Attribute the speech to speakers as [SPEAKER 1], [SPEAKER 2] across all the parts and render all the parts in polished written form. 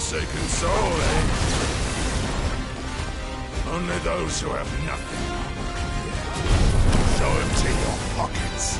[SPEAKER 1] forsaken soul, eh? Only those who have nothing so empty your pockets.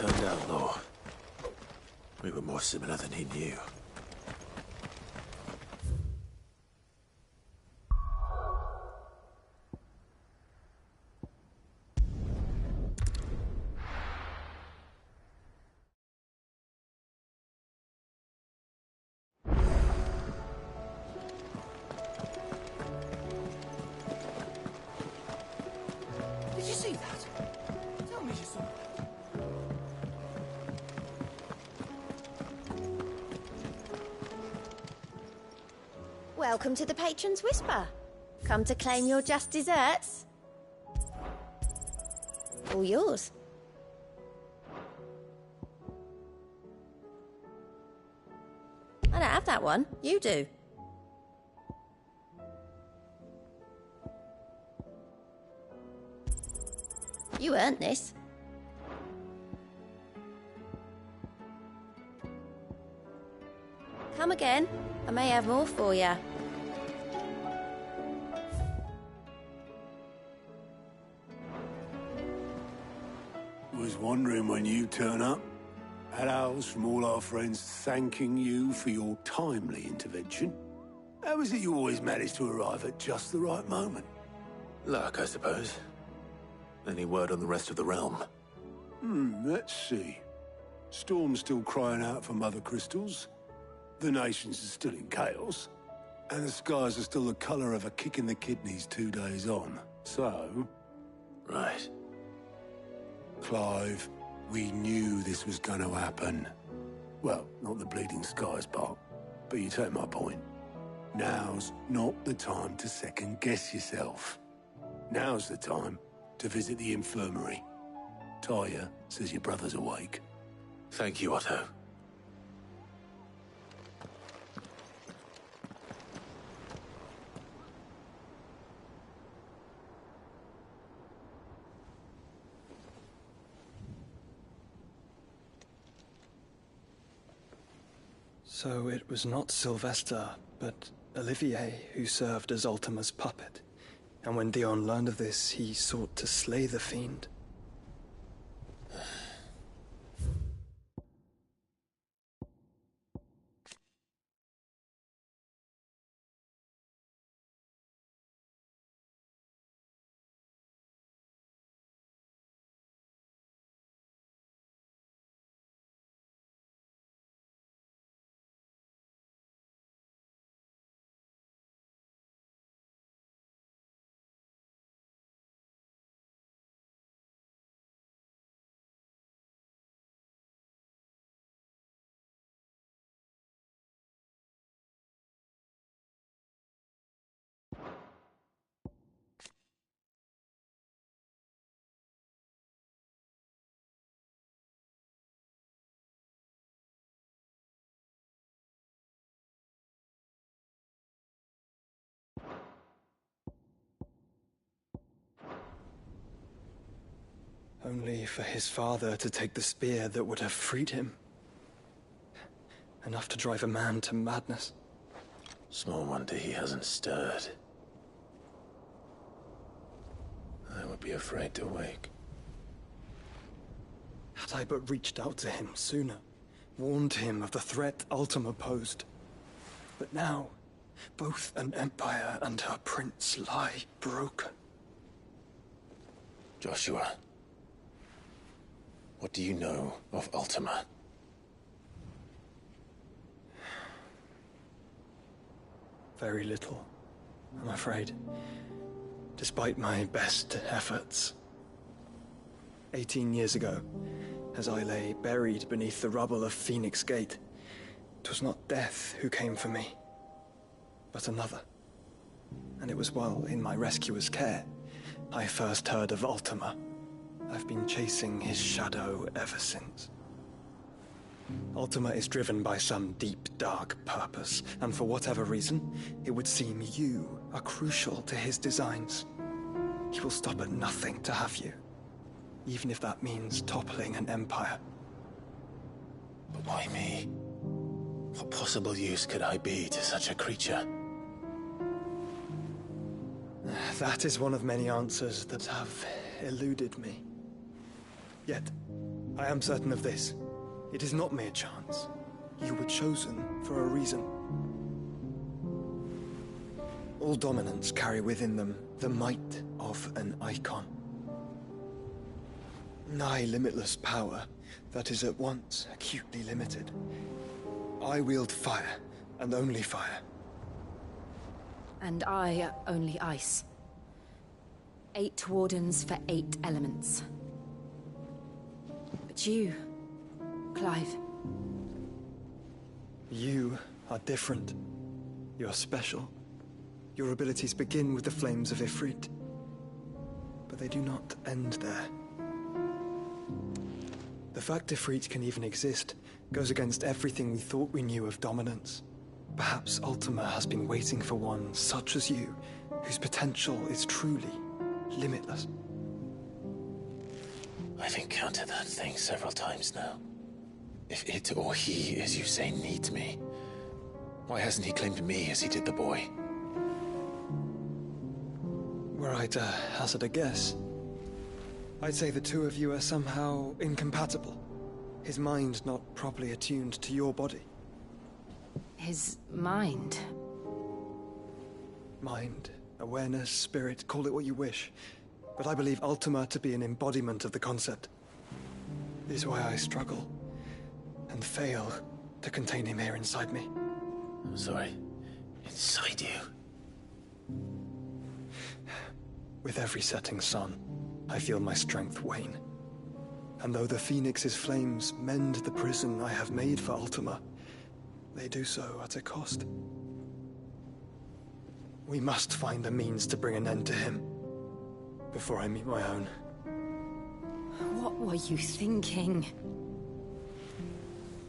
[SPEAKER 2] Turned out, Law, we were more similar than he knew.
[SPEAKER 3] Did you see that? Tell me you saw it.
[SPEAKER 4] Welcome to the Patron's Whisper. Come to claim your just desserts? All yours. I don't have that one. You do. You earned this. Come again. I may have more for you.
[SPEAKER 5] Was wondering when you turn up. Had owls from all our friends thanking you for your timely intervention. How is it you always manage to arrive at just the right moment?
[SPEAKER 2] Luck, I suppose. Any word on the rest of the realm?
[SPEAKER 5] Let's see. Storm's still crying out for mother crystals. the nations are still in chaos, and the skies are still the colour of a kick in the kidneys 2 days on. So,
[SPEAKER 2] Right.
[SPEAKER 5] Clive, we knew this was going to happen. Well, not the bleeding skies part, but you take my point. Now's not the time to second-guess yourself. Now's the time to visit the infirmary. Talia says your brother's awake.
[SPEAKER 2] Thank you, Otto.
[SPEAKER 6] So it was not Sylvester, but Olivier who served as Ultima's puppet. And when Dion learned of this, he sought to slay the fiend. Only for his father to take the spear that would have freed him. Enough to drive a man to madness.
[SPEAKER 2] Small wonder he hasn't stirred. I would be afraid to wake.
[SPEAKER 6] Had I but reached out to him sooner, warned him of the threat Ultima posed. But now, both an empire and her prince lie broken.
[SPEAKER 2] Joshua, what do you know of Ultima?
[SPEAKER 6] Very little, I'm afraid. Despite my best efforts. 18 years ago, as I lay buried beneath the rubble of Phoenix Gate, it was not death who came for me, but another. And it was while in my rescuer's care, I first heard of Ultima. I've been chasing his shadow ever since. Ultima is driven by some deep, dark purpose, and for whatever reason, it would seem you are crucial to his designs. He will stop at nothing to have you, even if that means toppling an empire.
[SPEAKER 2] But why me? What possible use could I be to such a creature?
[SPEAKER 6] That is one of many answers that have eluded me. Yet, I am certain of this. It is not mere chance. You were chosen for a reason. All dominants carry within them the might of an icon. Nigh limitless power that is at once acutely limited. I wield fire, and only fire.
[SPEAKER 7] And I only ice. 8 wardens for 8 elements. But you, Clive.
[SPEAKER 6] You are different. You're special. Your abilities begin with the flames of Ifrit. But they do not end there. The fact Ifrit can even exist goes against everything we thought we knew of dominance. Perhaps Ultima has been waiting for one such as you, whose potential is truly limitless.
[SPEAKER 2] I've encountered that thing several times now. If it or he, as you say, needs me, why hasn't he claimed me as he did the boy?
[SPEAKER 6] Were I to hazard a guess, I'd say the two of you are somehow incompatible. His mind not properly attuned to your body.
[SPEAKER 7] His mind.
[SPEAKER 6] Mind, awareness, spirit, call it what you wish. But I believe Ultima to be an embodiment of the concept. This is why I struggle and fail to contain him here inside me.
[SPEAKER 2] Sorry. Inside you.
[SPEAKER 6] With every setting sun, I feel my strength wane. And though the Phoenix's flames mend the prison I have made for Ultima, they do so at a cost. We must find a means to bring an end to him before I meet my own.
[SPEAKER 7] What were you thinking?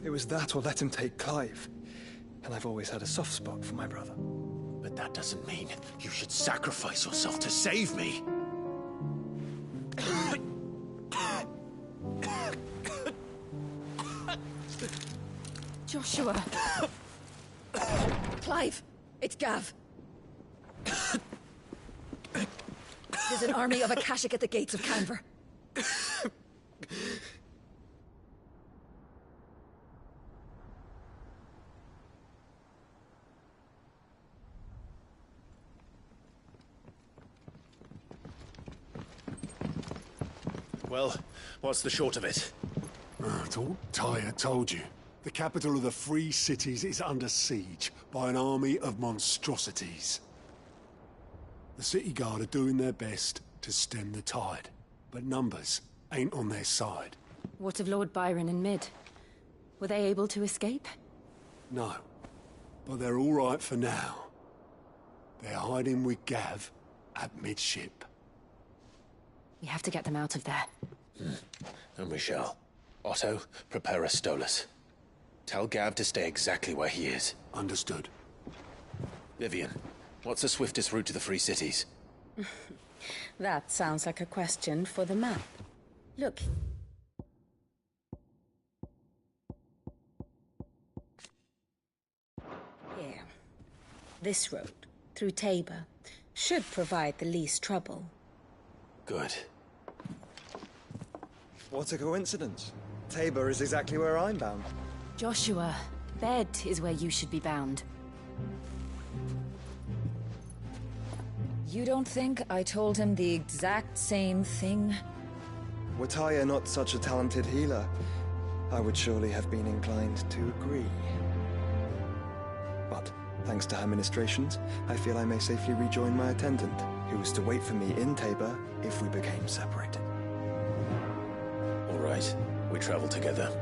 [SPEAKER 6] It was that or let him take Clive. And I've always had a soft spot for my brother.
[SPEAKER 2] But that doesn't mean you should sacrifice yourself to save me.
[SPEAKER 7] Joshua! Clive! It's Gav! There's an army of Akashic at the gates of Canver.
[SPEAKER 2] Well, what's the short of it?
[SPEAKER 5] Tyre told you. The capital of the Free Cities is under siege by an army of monstrosities. The city guard are doing their best to stem the tide, but numbers ain't on their side.
[SPEAKER 7] What of Lord Byron and Mid? Were they able to escape?
[SPEAKER 5] No, but they're all right for now. They're hiding with Gav at midship.
[SPEAKER 7] We have to get them out of there.
[SPEAKER 2] And we shall. Otto, prepare a Stolas. Tell Gav to stay exactly where he is.
[SPEAKER 5] Understood.
[SPEAKER 2] Vivian, what's the swiftest route to the Free Cities?
[SPEAKER 8] That sounds like a question for the map. Look. Here. This road, through Tabor, should provide the least trouble.
[SPEAKER 2] Good.
[SPEAKER 6] What a coincidence. Tabor is exactly where I'm bound.
[SPEAKER 7] Joshua, bed is where you should be bound.
[SPEAKER 8] You don't think I told him the exact same thing?
[SPEAKER 6] Were Tyre not such a talented healer, I would surely have been inclined to agree. But, thanks to her ministrations, I feel I may safely rejoin my attendant, who was to wait for me in Tabor if we became separated.
[SPEAKER 2] All right, we travel together.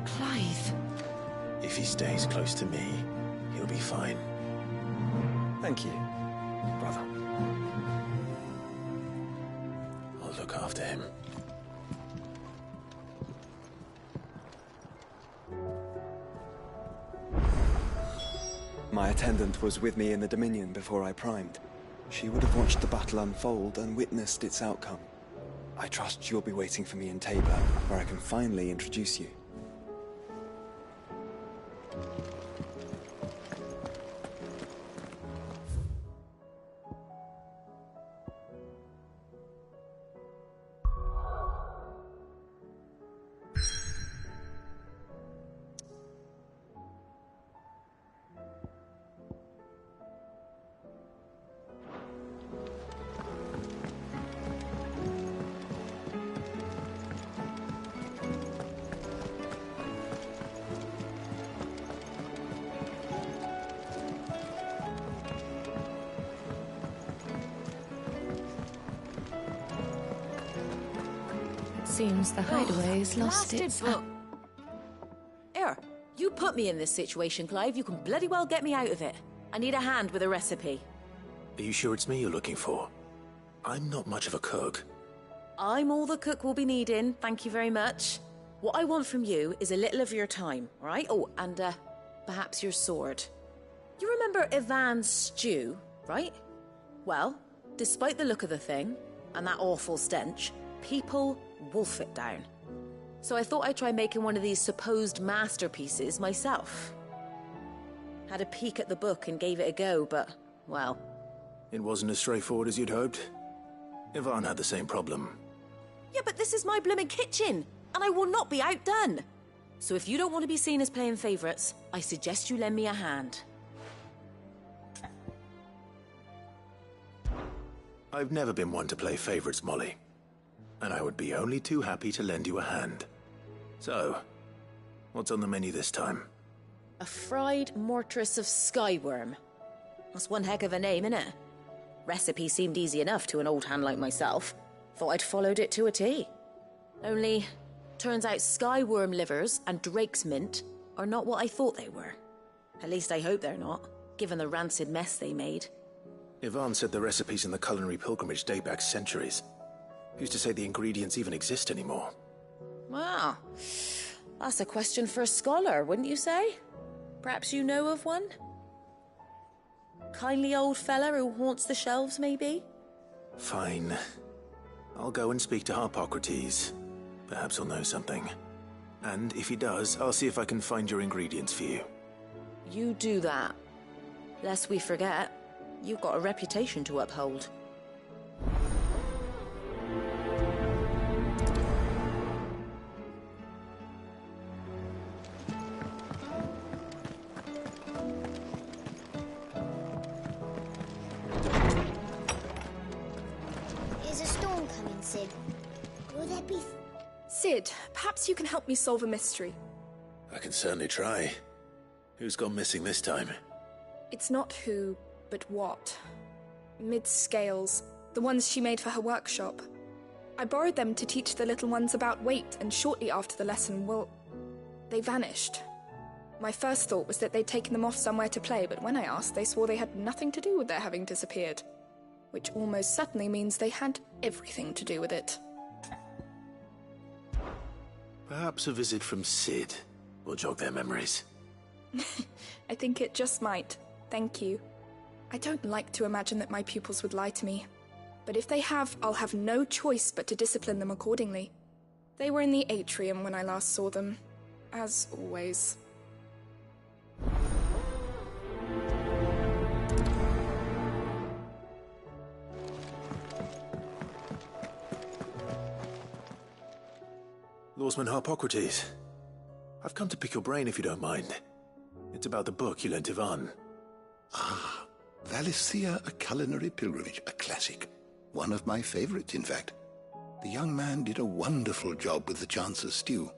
[SPEAKER 7] Clive!
[SPEAKER 2] If he stays close to me, he'll be fine.
[SPEAKER 6] Thank you, brother.
[SPEAKER 2] I'll look after him.
[SPEAKER 6] My attendant was with me in the Dominion before I primed. She would have watched the battle unfold and witnessed its outcome. I trust you'll be waiting for me in Tabor, where I can finally introduce you.
[SPEAKER 8] Seems the hideaway's lost its...
[SPEAKER 3] Here, you put me in this situation, Clive. You can bloody well get me out of it. I need a hand with a recipe.
[SPEAKER 2] Are you sure it's me you're looking for? I'm not much of a cook.
[SPEAKER 3] I'm all the cook will be needing, thank you very much. What I want from you is a little of your time, all right? Oh, and perhaps your sword. You remember Ivan's stew, right? Well, despite the look of the thing, and that awful stench, people wolf it down. So I thought I'd try making one of these supposed masterpieces myself. Had a peek at the book and gave it a go, but, well...
[SPEAKER 2] It wasn't as straightforward as you'd hoped. Ivan had the same problem.
[SPEAKER 3] Yeah, but this is my blimmin' kitchen, and I will not be outdone. So if you don't want to be seen as playing favourites, I suggest you lend me a hand.
[SPEAKER 2] I've never been one to play favourites, Molly. And I would be only too happy to lend you a hand. So, what's on the menu this time?
[SPEAKER 3] A fried mortress of skyworm. That's one heck of a name, innit? Recipe seemed easy enough to an old hand like myself. Thought I'd followed it to a T. Only, turns out skyworm livers and drake's mint are not what I thought they were. At least I hope they're not, given the rancid mess they made.
[SPEAKER 2] Yvonne said the recipes in the culinary pilgrimage date back centuries. Who's to say the ingredients even exist anymore?
[SPEAKER 3] Wow. That's a question for a scholar, wouldn't you say? Perhaps you know of one? Kindly old fella who haunts the shelves, maybe?
[SPEAKER 2] Fine. I'll go and speak to Harpocrates. Perhaps he'll know something. And if he does, I'll see if I can find your ingredients for you.
[SPEAKER 3] You do that. Lest we forget, you've got a reputation to uphold.
[SPEAKER 4] Is a storm coming, Sid? Will there be...
[SPEAKER 9] Sid, perhaps you can help me solve a mystery.
[SPEAKER 2] I can certainly try. Who's gone missing this time?
[SPEAKER 9] It's not who, but what. Mid-scales, the ones she made for her workshop. I borrowed them to teach the little ones about weight, and shortly after the lesson, well, they vanished. My first thought was that they'd taken them off somewhere to play, but when I asked, they swore they had nothing to do with their having disappeared. Which almost certainly means they had everything to do with it.
[SPEAKER 2] Perhaps a visit from Sid will jog their memories.
[SPEAKER 9] I think it just might. Thank you. I don't like to imagine that my pupils would lie to me. But if they have, I'll have no choice but to discipline them accordingly. They were in the atrium when I last saw them. As always.
[SPEAKER 2] Lawsman Harpocrates. I've come to pick your brain if you don't mind. It's about the book you lent Yvonne.
[SPEAKER 10] Ah, Valisthea, A Culinary Pilgrimage, a classic. One of my favorites, in fact. The young man did a wonderful job with the Chance's stew.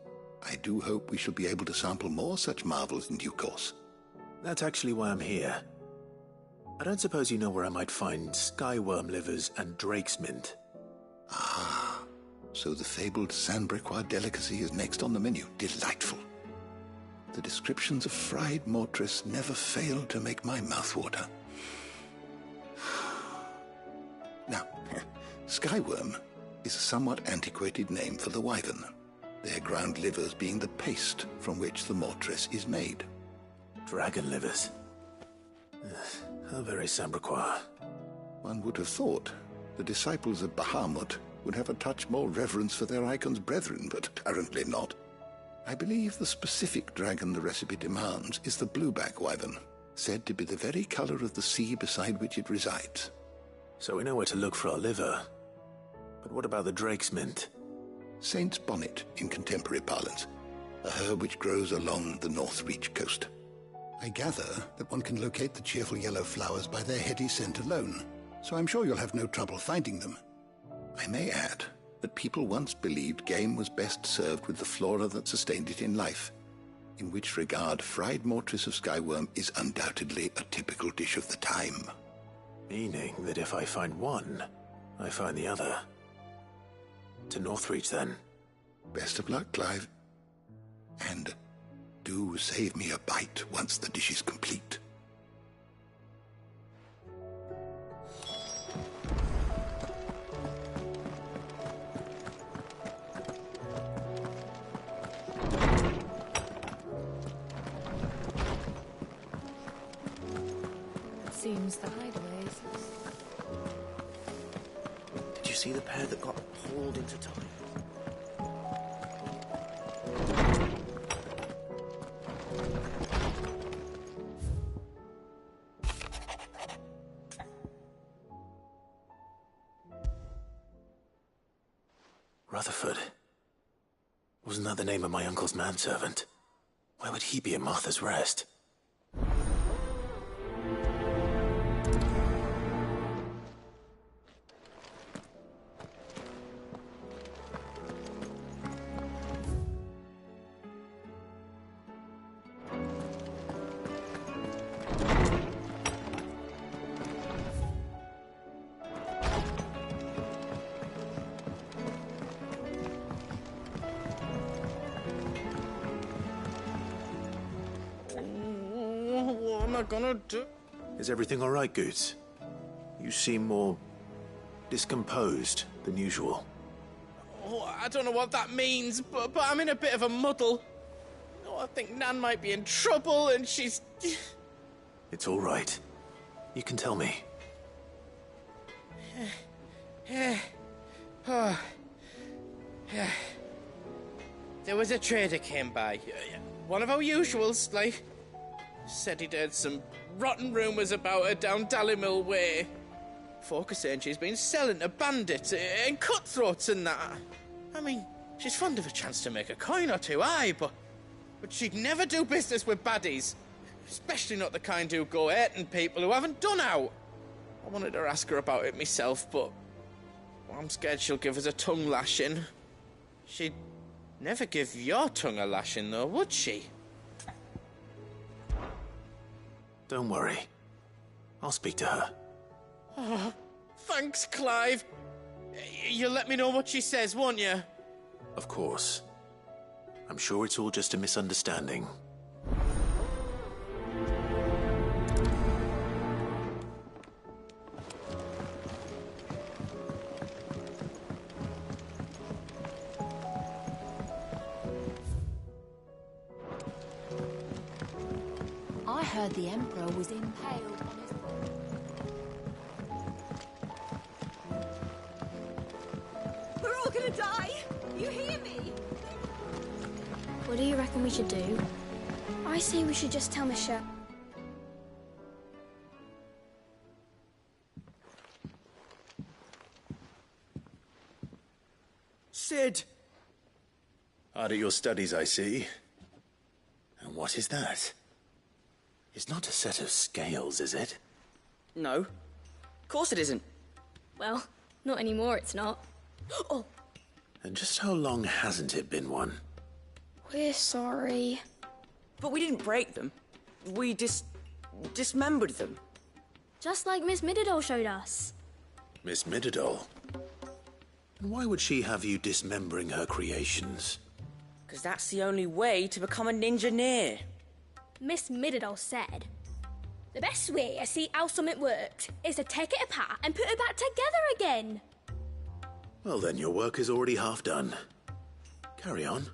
[SPEAKER 10] I do hope we shall be able to sample more such marvels in due course.
[SPEAKER 2] That's actually why I'm here. I don't suppose you know where I might find skyworm livers and drake's mint.
[SPEAKER 10] Ah, so the fabled Sandbrequois delicacy is next on the menu. Delightful. The descriptions of fried mortress never fail to make my mouth water. Now, skyworm is a somewhat antiquated name for the wyvern, their ground livers being the paste from which the mortress is made.
[SPEAKER 2] Dragon livers. How very Sandbrequois.
[SPEAKER 10] One would have thought the disciples of Bahamut would have a touch more reverence for their icon's brethren, but apparently not. I believe the specific dragon the recipe demands is the blueback wyvern, said to be the very color of the sea beside which it resides.
[SPEAKER 2] So we know where to look for our liver. But what about the drake's mint?
[SPEAKER 10] Saint's bonnet in contemporary parlance, a herb which grows along the North Reach coast. I gather that one can locate the cheerful yellow flowers by their heady scent alone, so I'm sure you'll have no trouble finding them. I may add that people once believed game was best served with the flora that sustained it in life, in which regard fried mortress of skyworm is undoubtedly a typical dish of the time.
[SPEAKER 2] Meaning that if I find one, I find the other. To Northreach, then.
[SPEAKER 10] Best of luck, Clive. And do save me a bite once the dish is complete.
[SPEAKER 7] Seems the hideaways.
[SPEAKER 11] Did you see the pair that got hauled into time?
[SPEAKER 2] Rutherford. Wasn't that the name of my uncle's manservant? Why would he be at Martha's Rest?
[SPEAKER 11] I gonna do?
[SPEAKER 2] Is everything all right, Goots? You seem more discomposed than usual.
[SPEAKER 11] Oh, I don't know what that means, but I'm in a bit of a muddle. Oh, I think Nan might be in trouble, and she's...
[SPEAKER 2] It's all right. You can tell me.
[SPEAKER 11] There was a trader came by. One of our usuals, like. Said he'd heard some rotten rumours about her down Dallymill Way. Folk are saying she's been selling to bandits and cutthroats and that. I mean, she's fond of a chance to make a coin or two, aye, but she'd never do business with baddies. Especially not the kind who go hurting people who haven't done out. I wanted to ask her about it myself, but I'm scared she'll give us a tongue lashing. She'd never give your tongue a lashing, though, would she?
[SPEAKER 2] Don't worry. I'll speak to her.
[SPEAKER 11] Oh, thanks, Clive. You'll let me know what she says, won't you?
[SPEAKER 2] Of course. I'm sure it's all just a misunderstanding.
[SPEAKER 7] I heard the Emperor was impaled on his...
[SPEAKER 9] We're all gonna die! You hear me?
[SPEAKER 12] What do you reckon we should do? I say we should just tell Michelle.
[SPEAKER 2] Sid! Hard at your studies, I see. And what is that? It's not a set of scales, is it?
[SPEAKER 13] No. Of course it isn't.
[SPEAKER 12] Well, not anymore, it's not. Oh!
[SPEAKER 2] And just how long hasn't it been one?
[SPEAKER 12] We're sorry.
[SPEAKER 13] But we didn't break them. We dismembered them.
[SPEAKER 12] Just like Miss Mididol showed us.
[SPEAKER 2] Miss Mididol? And why would she have you dismembering her creations?
[SPEAKER 13] Because that's the only way to become a ninja-near.
[SPEAKER 12] Miss Mididol said, the best way to see how something worked is to take it apart and put it back together again.
[SPEAKER 2] Well, then your work is already half done. Carry on.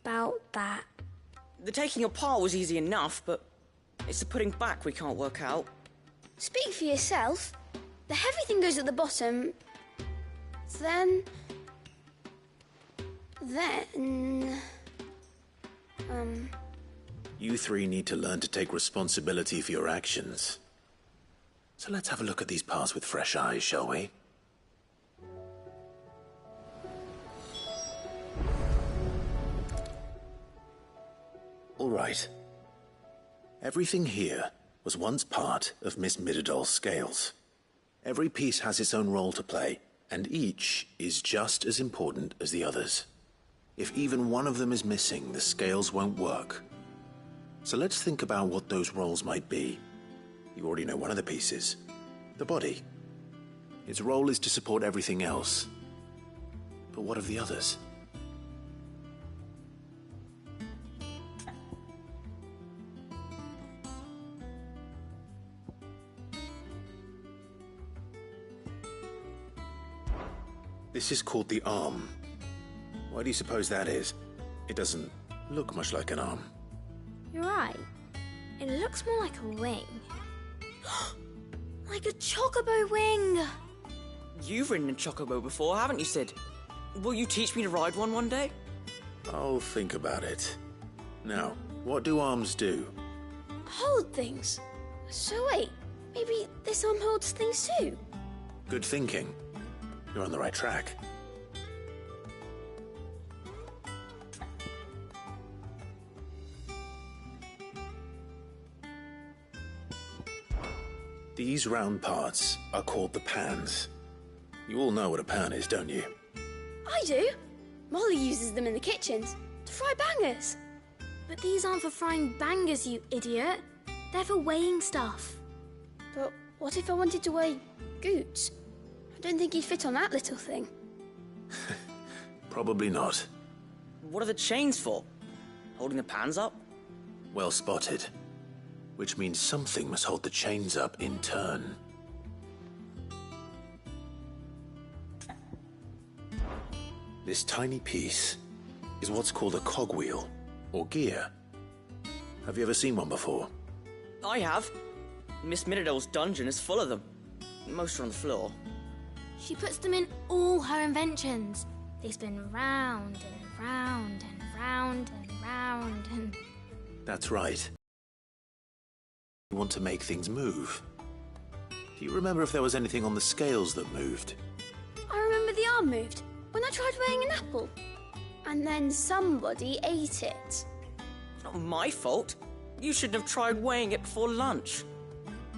[SPEAKER 12] About that.
[SPEAKER 13] The taking apart was easy enough, but it's the putting back we can't work out.
[SPEAKER 12] Speak for yourself. The heavy thing goes at the bottom. Then...
[SPEAKER 2] You three need to learn to take responsibility for your actions. So let's have a look at these parts with fresh eyes, shall we? All right. Everything here was once part of Miss Mididol's scales. Every piece has its own role to play, and each is just as important as the others. If even one of them is missing, the scales won't work. So let's think about what those roles might be. You already know one of the pieces. The body. Its role is to support everything else. But what of the others? This is called the arm. Why do you suppose that is? It doesn't look much like an arm.
[SPEAKER 12] You're right. It looks more like a wing. Like a chocobo wing!
[SPEAKER 13] You've ridden a chocobo before, haven't you, Sid? Will you teach me to ride one day?
[SPEAKER 2] I'll think about it. Now, what do arms do?
[SPEAKER 12] Hold things. So wait, maybe this arm holds things too?
[SPEAKER 2] Good thinking. You're on the right track. These round parts are called the pans. You all know what a pan is, don't you?
[SPEAKER 12] I do. Molly uses them in the kitchens to fry bangers. But these aren't for frying bangers, you idiot. They're for weighing stuff. But what if I wanted to weigh Goots? I don't think he'd fit on that little thing.
[SPEAKER 2] Probably not.
[SPEAKER 13] What are the chains for? Holding the pans up?
[SPEAKER 2] Well spotted. Which means something must hold the chains up in turn. This tiny piece is what's called a cogwheel, or gear. Have you ever seen one before?
[SPEAKER 13] I have. Miss Miradol's dungeon is full of them. Most are on the floor.
[SPEAKER 12] She puts them in all her inventions. They spin round and round and round and round and...
[SPEAKER 2] That's right. You want to make things move. Do you remember if there was anything on the scales that moved?
[SPEAKER 12] I remember the arm moved when I tried weighing an apple. And then somebody ate it.
[SPEAKER 13] Not my fault. You shouldn't have tried weighing it before lunch.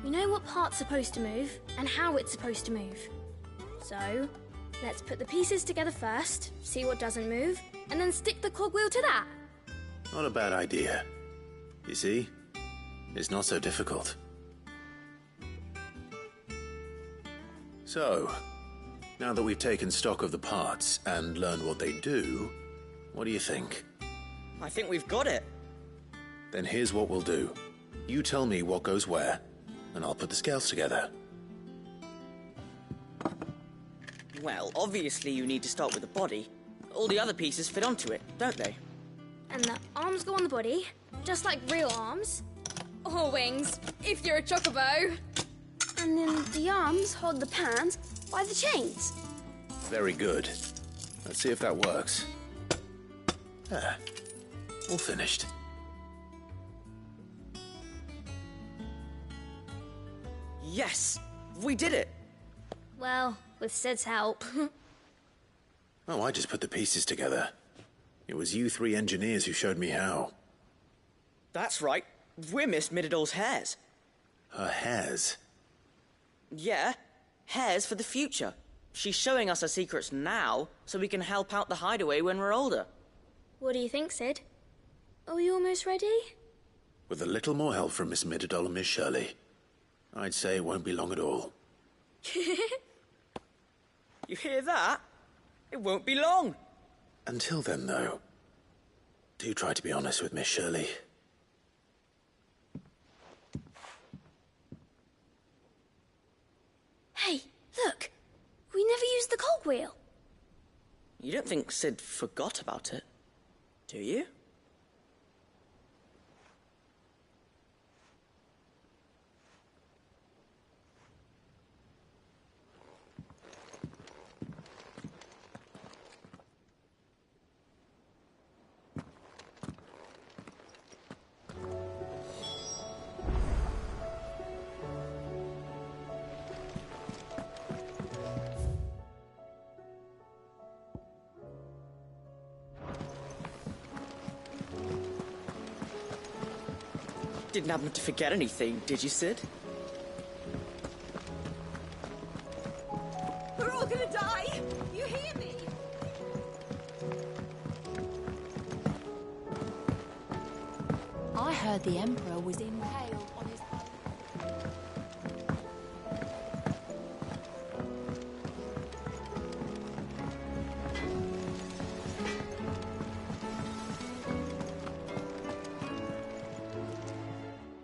[SPEAKER 12] We know what part's supposed to move and how it's supposed to move. So, let's put the pieces together first, see what doesn't move, and then stick the cogwheel to that.
[SPEAKER 2] Not a bad idea. You see? It's not so difficult. So, now that we've taken stock of the parts and learned what they do, what do you think?
[SPEAKER 13] I think we've got it.
[SPEAKER 2] Then here's what we'll do. You tell me what goes where, and I'll put the scales together.
[SPEAKER 13] Well, obviously you need to start with the body. All the other pieces fit onto it, don't they?
[SPEAKER 12] And the arms go on the body, just like real arms. Or wings, if you're a chocobo. And then the arms hold the pans by the chains.
[SPEAKER 2] Very good. Let's see if that works. There. All finished.
[SPEAKER 13] Yes! We did it!
[SPEAKER 12] Well, with Sid's help.
[SPEAKER 2] Oh, I just put the pieces together. It was you three engineers who showed me how.
[SPEAKER 13] That's right. We're Miss Miradol's hairs.
[SPEAKER 2] Her hairs?
[SPEAKER 13] Yeah, hairs for the future. She's showing us her secrets now, so we can help out the hideaway when we're older.
[SPEAKER 12] What do you think, Sid? Are we almost ready?
[SPEAKER 2] With a little more help from Miss Miradol and Miss Shirley, I'd say it won't be long at all.
[SPEAKER 13] You hear that? It won't be long.
[SPEAKER 2] Until then, though, do try to be honest with Miss Shirley.
[SPEAKER 12] Hey, look! We never used the cogwheel.
[SPEAKER 13] You don't think Sid forgot about it, do you? Didn't happen to forget anything, did you, Sid?
[SPEAKER 3] We're all gonna die! You hear me?
[SPEAKER 7] I heard the Emperor was impaled on his...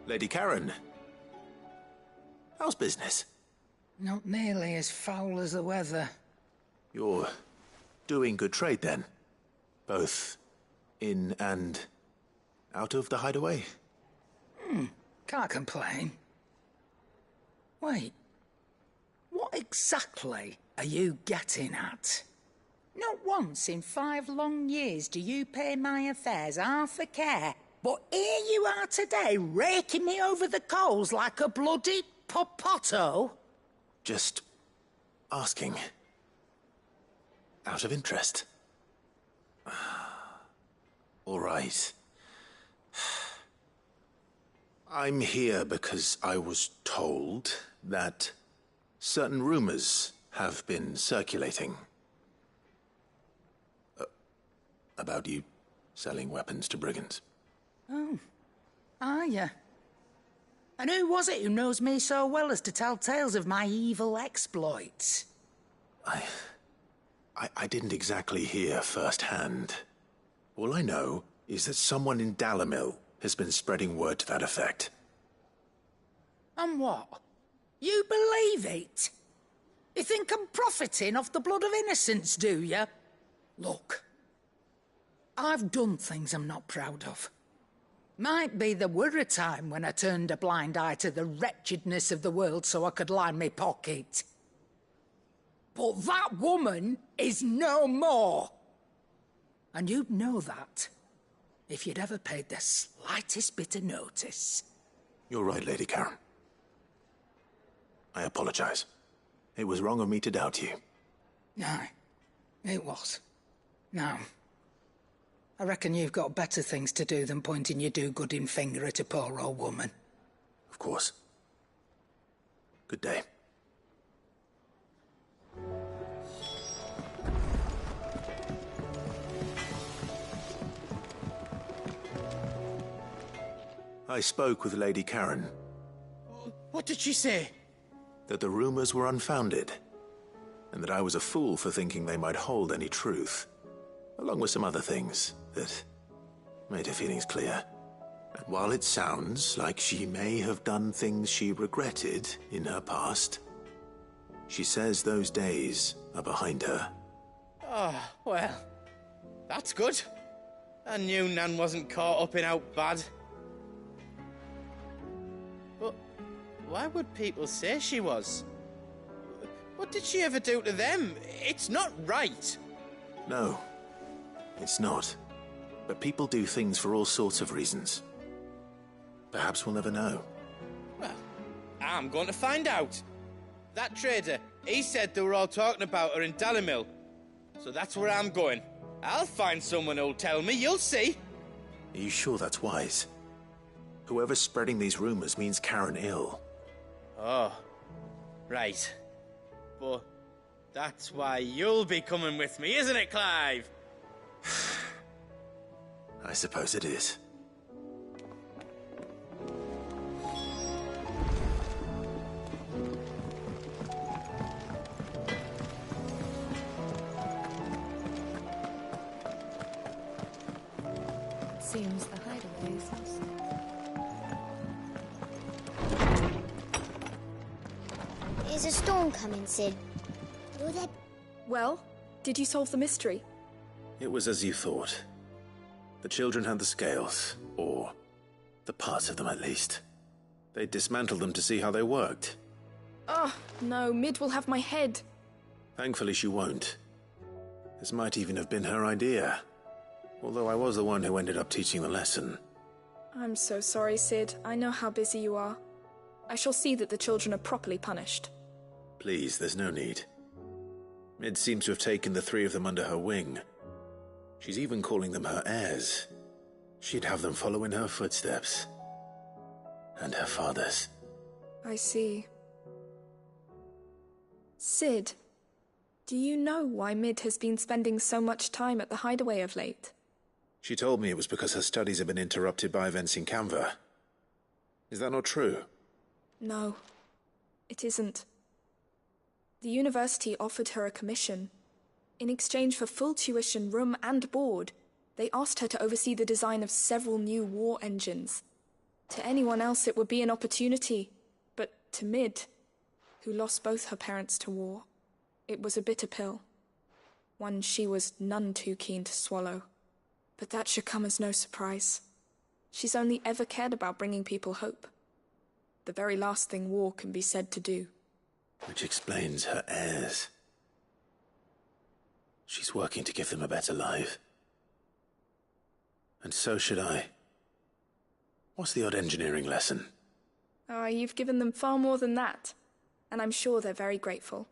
[SPEAKER 2] Lady Karen, how's business?
[SPEAKER 14] Not nearly as foul as the weather.
[SPEAKER 2] You're doing good trade, then? Both in and out of the hideaway?
[SPEAKER 14] Can't complain. Wait. What exactly are you getting at? Not once in 5 long years do you pay my affairs half a care. But here you are today, raking me over the coals like a bloody popoto.
[SPEAKER 2] Just asking. Out of interest. All right. I'm here because I was told that certain rumors have been circulating. About you selling weapons to brigands.
[SPEAKER 14] Oh, are you? And who was it who knows me so well as to tell tales of my evil exploits?
[SPEAKER 2] I didn't exactly hear firsthand. All I know is that someone in Dalimil has been spreading word to that effect.
[SPEAKER 14] And what? You believe it? You think I'm profiting off the blood of innocents, do you? Look, I've done things I'm not proud of. Might be there were a time when I turned a blind eye to the wretchedness of the world so I could line my pocket. But that woman is no more. And you'd know that if you'd ever paid the slightest bit of notice.
[SPEAKER 2] You're right, Lady Karen. I apologize. It was wrong of me to doubt you.
[SPEAKER 14] No, it was. Now, I reckon you've got better things to do than pointing your do-gooding finger at a poor old woman.
[SPEAKER 2] Of course. Good day. I spoke with Lady Karen.
[SPEAKER 11] What did she say?
[SPEAKER 2] That the rumors were unfounded, and that I was a fool for thinking they might hold any truth, along with some other things that made her feelings clear. And while it sounds like she may have done things she regretted in her past, she says those days are behind her.
[SPEAKER 11] Oh, well, that's good. I knew Nan wasn't caught up in out bad. But why would people say she was? What did she ever do to them? It's not right.
[SPEAKER 2] No, it's not. But people do things for all sorts of reasons. Perhaps we'll never know.
[SPEAKER 11] Well, I'm going to find out. That trader, he said they were all talking about her in Dalimil. So that's where I'm going. I'll find someone who'll tell me, you'll see.
[SPEAKER 2] Are you sure that's wise? Whoever's spreading these rumors means Karen ill.
[SPEAKER 11] Oh, right. But that's why you'll be coming with me, isn't it, Clive?
[SPEAKER 2] I suppose it is.
[SPEAKER 8] Seems the hideaway is lost.
[SPEAKER 4] Is a storm coming, Sid? Will there...
[SPEAKER 9] Well, did you solve the mystery?
[SPEAKER 2] It was as you thought. The children had the scales, or the parts of them at least. They dismantled them to see how they worked.
[SPEAKER 9] Oh, no, Mid will have my head.
[SPEAKER 2] Thankfully she won't. This might even have been her idea. Although I was the one who ended up teaching the lesson.
[SPEAKER 9] I'm so sorry, Sid. I know how busy you are. I shall see that the children are properly punished.
[SPEAKER 2] Please, there's no need. Mid seems to have taken the three of them under her wing. She's even calling them her heirs. She'd have them follow in her footsteps. And her father's.
[SPEAKER 9] I see. Sid, do you know why Mid has been spending so much time at the hideaway of late?
[SPEAKER 2] She told me it was because her studies have been interrupted by events in Canva. Is that not true?
[SPEAKER 9] No, it isn't. The university offered her a commission. In exchange for full tuition, room and board, they asked her to oversee the design of several new war engines. To anyone else it would be an opportunity, but to Mid, who lost both her parents to war, it was a bitter pill. One she was none too keen to swallow. But that should come as no surprise. She's only ever cared about bringing people hope. The very last thing war can be said to do.
[SPEAKER 2] Which explains her heirs. She's working to give them a better life. And so should I. What's the odd engineering lesson?
[SPEAKER 9] Ah, you've given them far more than that. And I'm sure they're very grateful.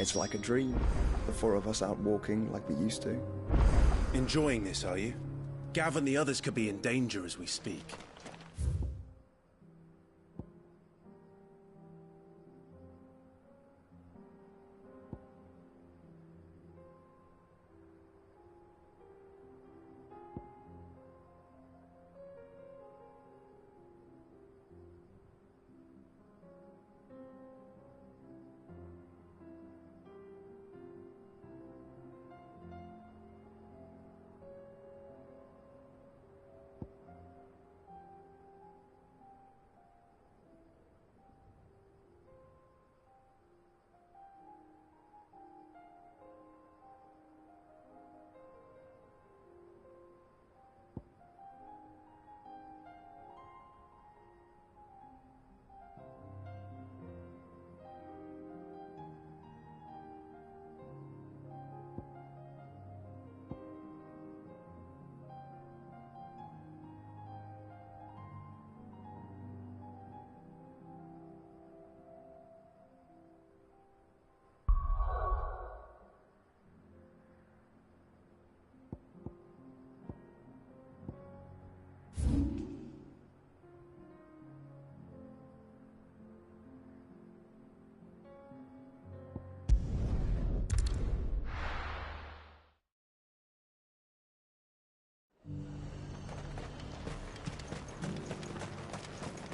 [SPEAKER 6] It's like a dream. The four of us out walking like we used to.
[SPEAKER 2] Enjoying this, are you? Gav and the others could be in danger as we speak.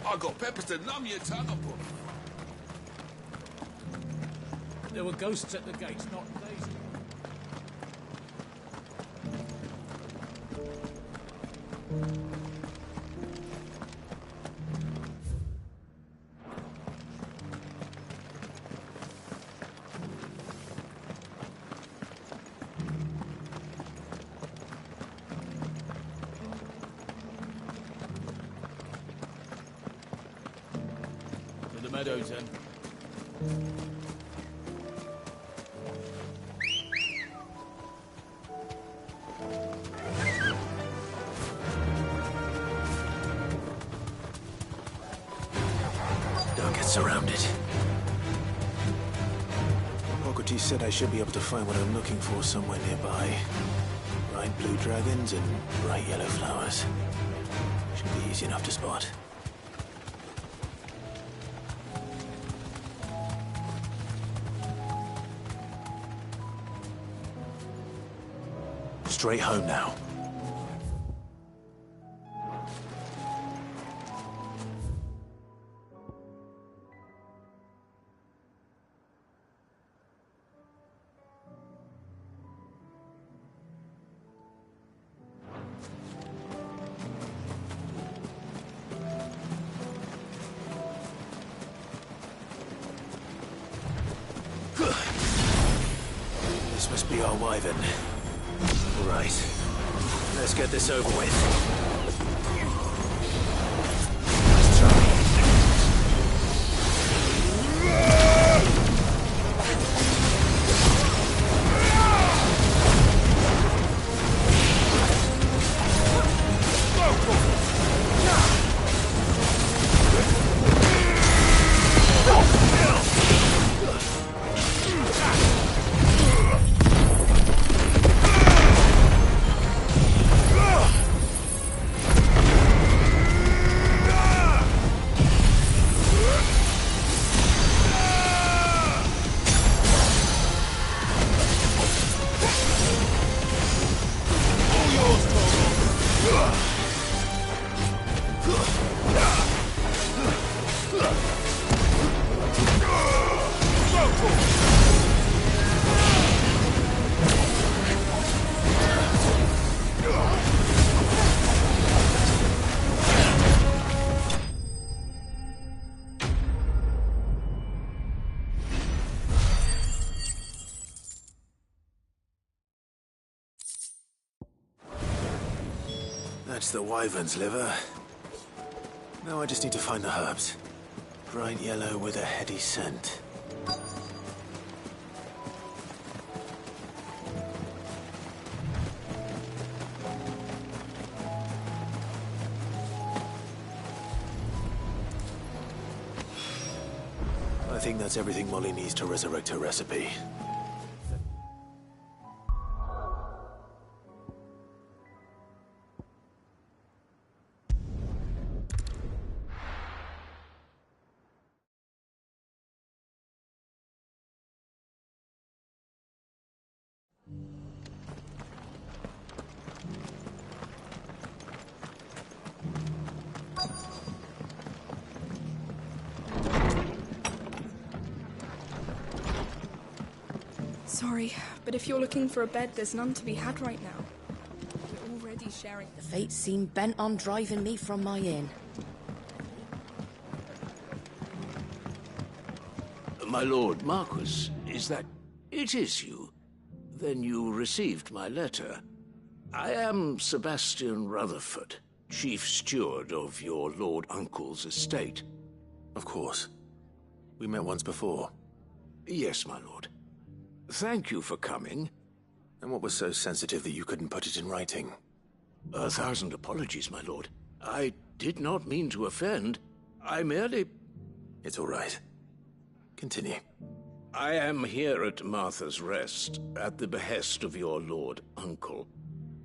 [SPEAKER 15] I got peppers to numb your tongue up.
[SPEAKER 16] There were ghosts at the gates, not days. To the meadows, then.
[SPEAKER 2] Don't get surrounded. Hippocrates said I should be able to find what I'm looking for somewhere nearby. Bright blue dragons and bright yellow flowers. Should be easy enough to spot. Straight home now. This must be our wyvern. All right. Let's get this over with. Let's try. That's the wyvern's liver. Now I just need to find the herbs. Bright yellow with a heady scent. I think that's everything Molly needs to resurrect her recipe.
[SPEAKER 9] Sorry, but if you're looking for a bed, there's none to be had right now. We're already sharing.
[SPEAKER 3] The fates seem bent on driving me from my inn.
[SPEAKER 17] My lord Marquis, is that... It is you. Then you received my letter. I am Sebastian Rutherford, chief steward of your lord uncle's estate.
[SPEAKER 2] Of course. We met once before.
[SPEAKER 17] Yes, my lord. Thank you for coming.
[SPEAKER 2] And what was so sensitive that you couldn't put it in writing?
[SPEAKER 17] 1,000 apologies, my lord. I did not mean to offend. I merely...
[SPEAKER 2] It's all right. Continue.
[SPEAKER 17] I am here at Martha's Rest, at the behest of your lord uncle,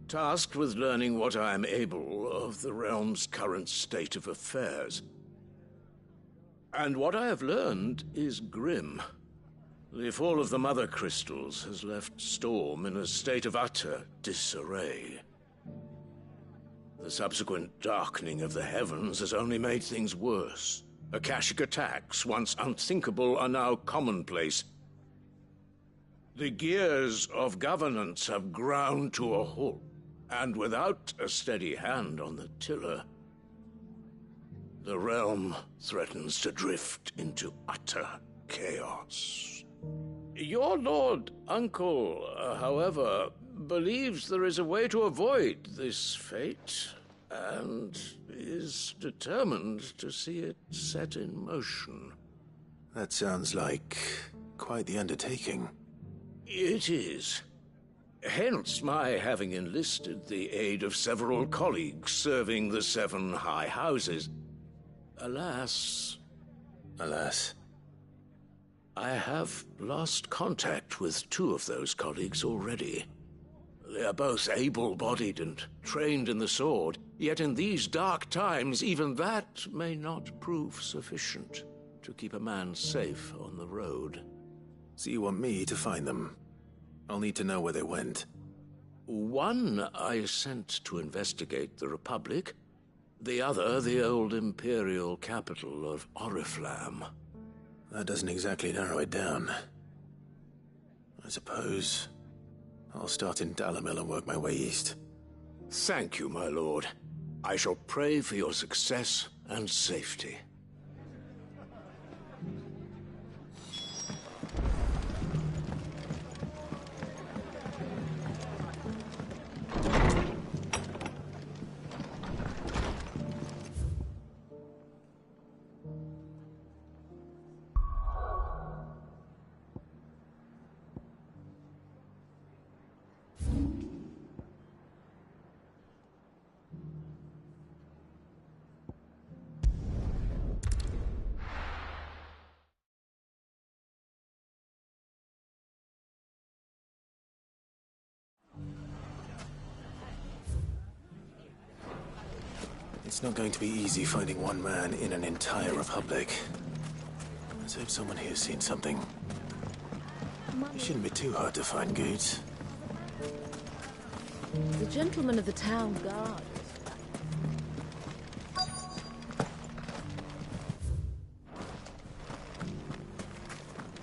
[SPEAKER 17] tasked with learning what I am able of the realm's current state of affairs. And what I have learned is grim. The fall of the Mother Crystals has left Storm in a state of utter disarray. The subsequent darkening of the heavens has only made things worse. Akashic attacks, once unthinkable, are now commonplace. The gears of governance have ground to a halt, and without a steady hand on the tiller, the realm threatens to drift into utter chaos. Your lord uncle, however, believes there is a way to avoid this fate, and is determined to see it set in motion.
[SPEAKER 2] That sounds like quite the undertaking.
[SPEAKER 17] It is. Hence my having enlisted the aid of several colleagues serving the 7 high houses. Alas...
[SPEAKER 2] Alas?
[SPEAKER 17] I have lost contact with 2 of those colleagues already. They are both able-bodied and trained in the sword, yet in these dark times even that may not prove sufficient to keep a man safe on the road.
[SPEAKER 2] So you want me to find them? I'll need to know where they went.
[SPEAKER 17] One I sent to investigate the Republic, the other the old Imperial capital of Oriflamme.
[SPEAKER 2] That doesn't exactly narrow it down. I suppose I'll start in Dalimil and work my way east.
[SPEAKER 17] Thank you, my lord. I shall pray for your success and safety.
[SPEAKER 2] It's not going to be easy finding one man in an entire republic. Let's hope someone here's seen something. It shouldn't be too hard to find goods.
[SPEAKER 3] The gentleman of the town guard.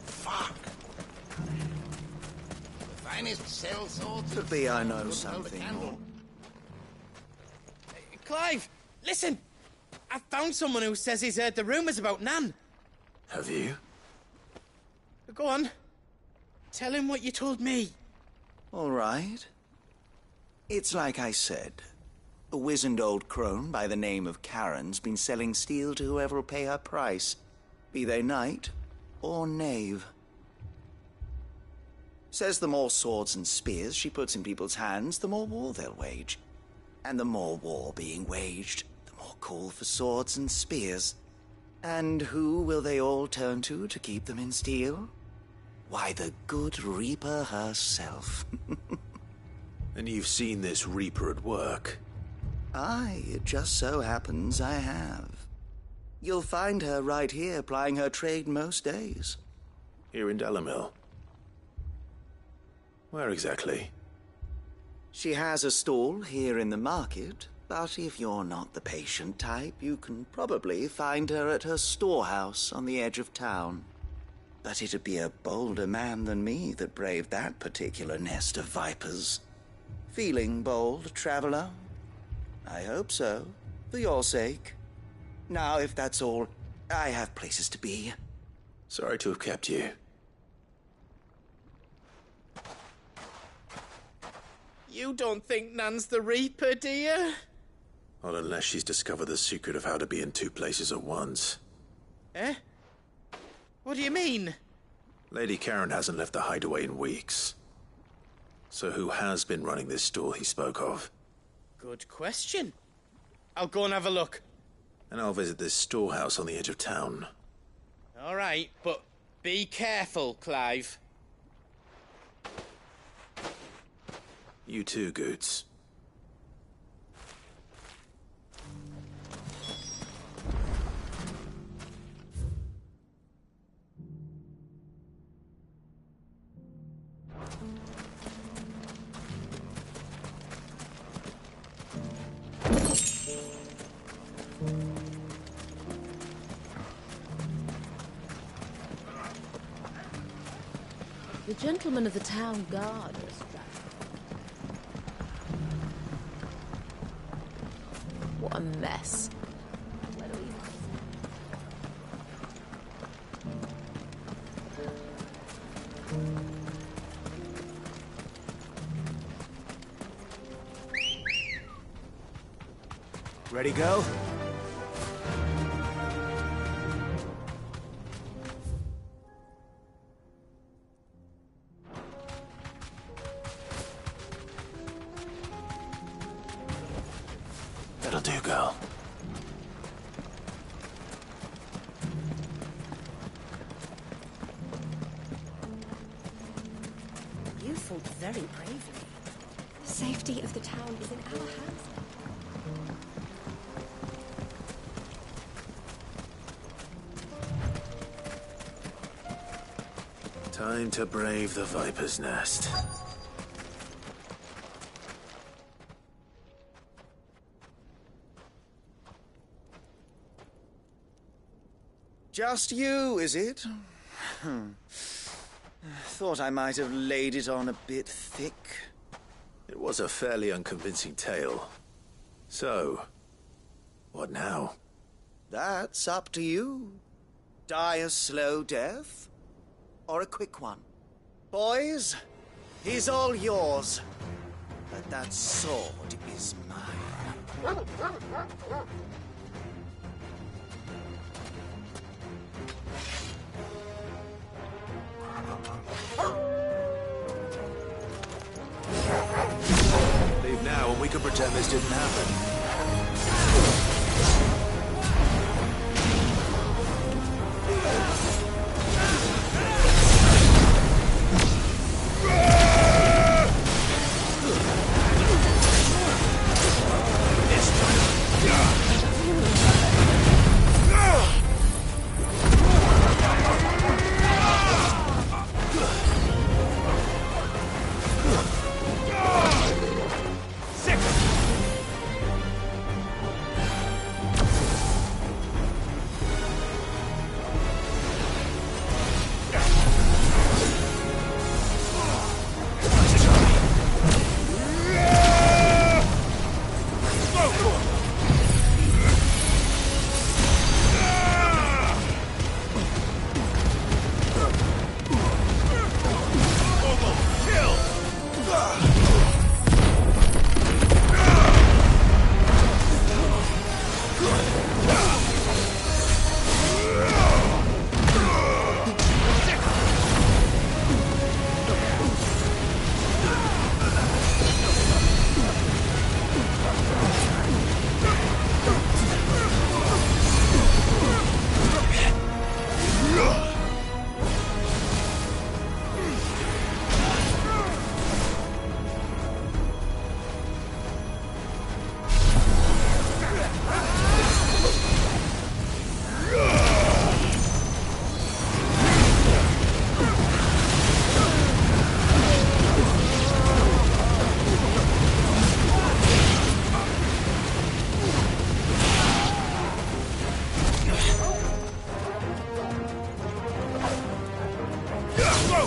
[SPEAKER 18] Fuck! The finest cell swords.
[SPEAKER 19] Could be I know something more.
[SPEAKER 11] Clive, listen! I found someone who says he's heard the rumors about Nan.
[SPEAKER 2] Have you?
[SPEAKER 11] Go on. Tell him what you told me.
[SPEAKER 19] All right. It's like I said. A wizened old crone by the name of Karen's been selling steel to whoever will pay her price, be they knight or knave. Says the more swords and spears she puts in people's hands, the more war they'll wage. And the more war being waged, the more call for swords and spears. And who will they all turn to keep them in steel? Why, the good Reaper herself.
[SPEAKER 2] And you've seen this Reaper at work?
[SPEAKER 19] Aye, it just so happens I have. You'll find her right here plying her trade most days.
[SPEAKER 2] Here in Delamil? Where exactly?
[SPEAKER 19] She has a stall here in the market, but if you're not the patient type, you can probably find her at her storehouse on the edge of town. But it'd be a bolder man than me that braved that particular nest of vipers. Feeling bold, traveler? I hope so, for your sake. Now, if that's all, I have places to be.
[SPEAKER 2] Sorry to have kept you.
[SPEAKER 11] You don't think Nan's the Reaper, do you?
[SPEAKER 2] Not unless she's discovered the secret of how to be in two places at once.
[SPEAKER 11] Eh? What do you mean?
[SPEAKER 2] Lady Karen hasn't left the hideaway in weeks. So who has been running this stall he spoke of?
[SPEAKER 11] Good question. I'll go and have a look.
[SPEAKER 2] And I'll visit this storehouse on the edge of town.
[SPEAKER 11] All right, but be careful, Clive.
[SPEAKER 2] You too, Goots.
[SPEAKER 3] The gentlemen of the town guard are strapped. What a mess.
[SPEAKER 2] Ready, go? That'll do, girl.
[SPEAKER 8] You fought very bravely.
[SPEAKER 12] The safety of the town is in our hands.
[SPEAKER 2] Time to brave the Viper's Nest.
[SPEAKER 19] Just you, is it? Thought I might have laid it on a bit thick.
[SPEAKER 2] It was a fairly unconvincing tale. So, what now?
[SPEAKER 19] That's up to you. Die a slow death, or a quick one. Boys, he's all yours. But that sword is mine.
[SPEAKER 2] Leave now and we can pretend this didn't happen.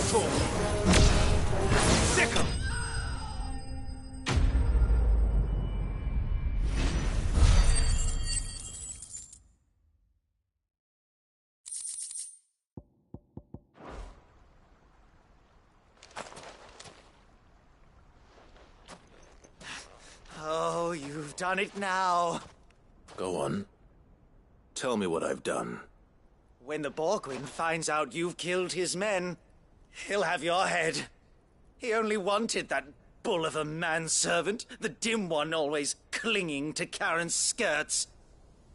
[SPEAKER 15] Cellsaur! Sick 'em!
[SPEAKER 19] Oh, you've done it now.
[SPEAKER 2] Go on. Tell me what I've done.
[SPEAKER 19] When the Borgwyn finds out you've killed his men, he'll have your head. He only wanted that bull of a manservant, the dim one always clinging to Karen's skirts.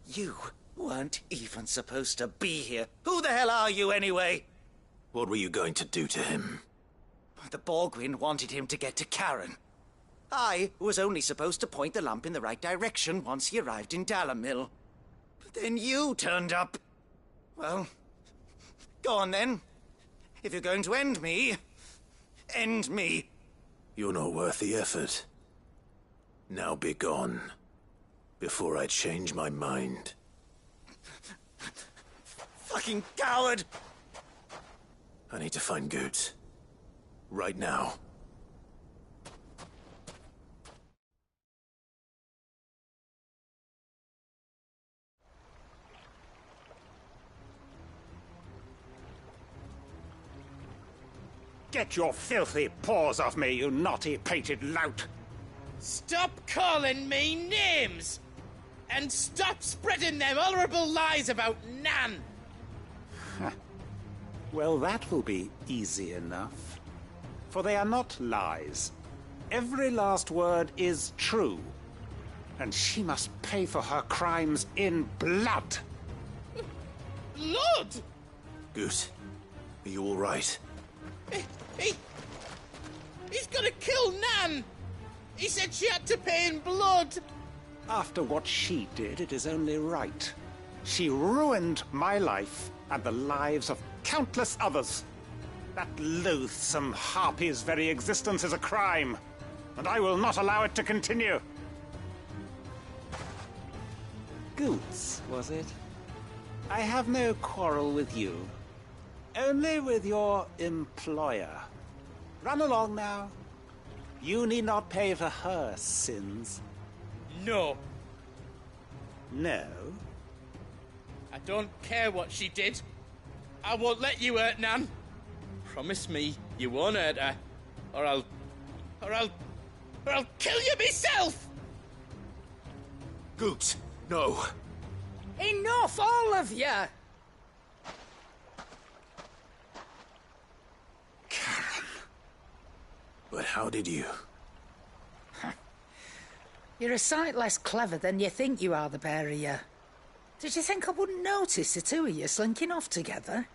[SPEAKER 19] You weren't even supposed to be here. Who the hell are you, anyway?
[SPEAKER 2] What were you going to do to him?
[SPEAKER 19] The Borgwyn wanted him to get to Karen. I was only supposed to point the lamp in the right direction once he arrived in Dalamil. But then you turned up. Well, go on then. If you're going to end me, end me.
[SPEAKER 2] You're not worth the effort. Now be gone, before I change my mind.
[SPEAKER 19] Fucking coward!
[SPEAKER 2] I need to find Goot. Right now.
[SPEAKER 20] Get your filthy paws off me, you naughty-pated lout!
[SPEAKER 11] Stop calling me names! And stop spreading them horrible lies about Nan!
[SPEAKER 20] Well, that will be easy enough. For they are not lies. Every last word is true. And she must pay for her crimes in blood.
[SPEAKER 11] Blood?
[SPEAKER 2] Goot, are you all right?
[SPEAKER 11] He's gonna kill Nan! He said she had to pay in blood!
[SPEAKER 20] After what she did, it is only right. She ruined my life and the lives of countless others. That loathsome harpy's very existence is a crime, and I will not allow it to continue. Goots, was it? I have no quarrel with you. Only with your employer. Run along now. You need not pay for her sins.
[SPEAKER 11] No.
[SPEAKER 20] No?
[SPEAKER 11] I don't care what she did. I won't let you hurt Nan. Promise me you won't hurt her, or I'll kill you myself!
[SPEAKER 2] Goot, no.
[SPEAKER 14] Enough, all of you!
[SPEAKER 2] But how did you?
[SPEAKER 14] You're a sight less clever than you think you are, the pair of you. Did you think I wouldn't notice the two of you slinking off together?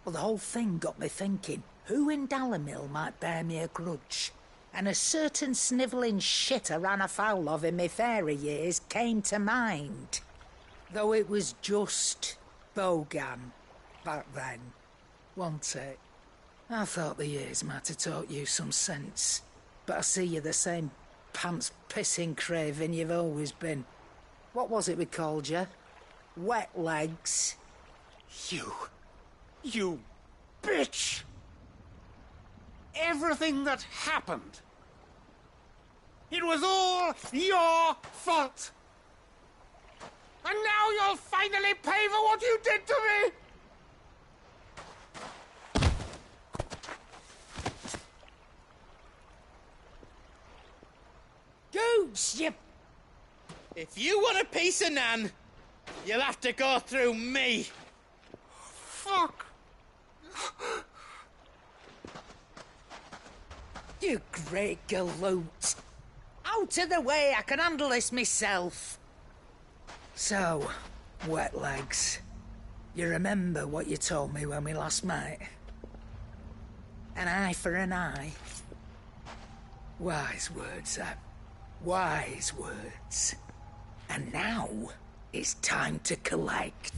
[SPEAKER 14] Well, the whole thing got me thinking, who in Dalamil might bear me a grudge? And a certain snivelling shit I ran afoul of in my fairy years came to mind. Though it was just Bogan back then, wasn't it? I thought the years might have taught you some sense, but I see you're the same pants-pissing craven you've always been. What was it we called you? Wet legs?
[SPEAKER 20] You bitch! Everything that happened, it was all your fault! And now you'll finally pay for what you did to me!
[SPEAKER 14] Goots, you...
[SPEAKER 11] If you want a piece of Nan, you'll have to go through me.
[SPEAKER 20] Fuck!
[SPEAKER 14] You great galoot. Out of the way, I can handle this myself. So, wet legs, you remember what you told me when we last met? An eye for an eye. Wise words, that. Wise words. And now, it's time to collect.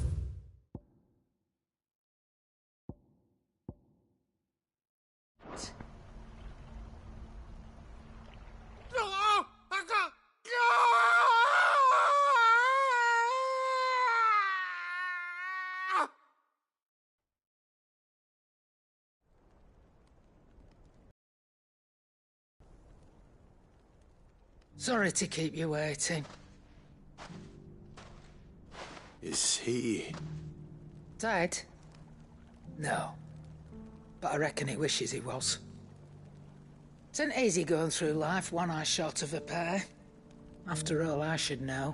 [SPEAKER 14] Sorry to keep you waiting.
[SPEAKER 2] Is he...
[SPEAKER 14] Dead? No. But I reckon he wishes he was. It ain't easy going through life one eye short of a pair. After all, I should know.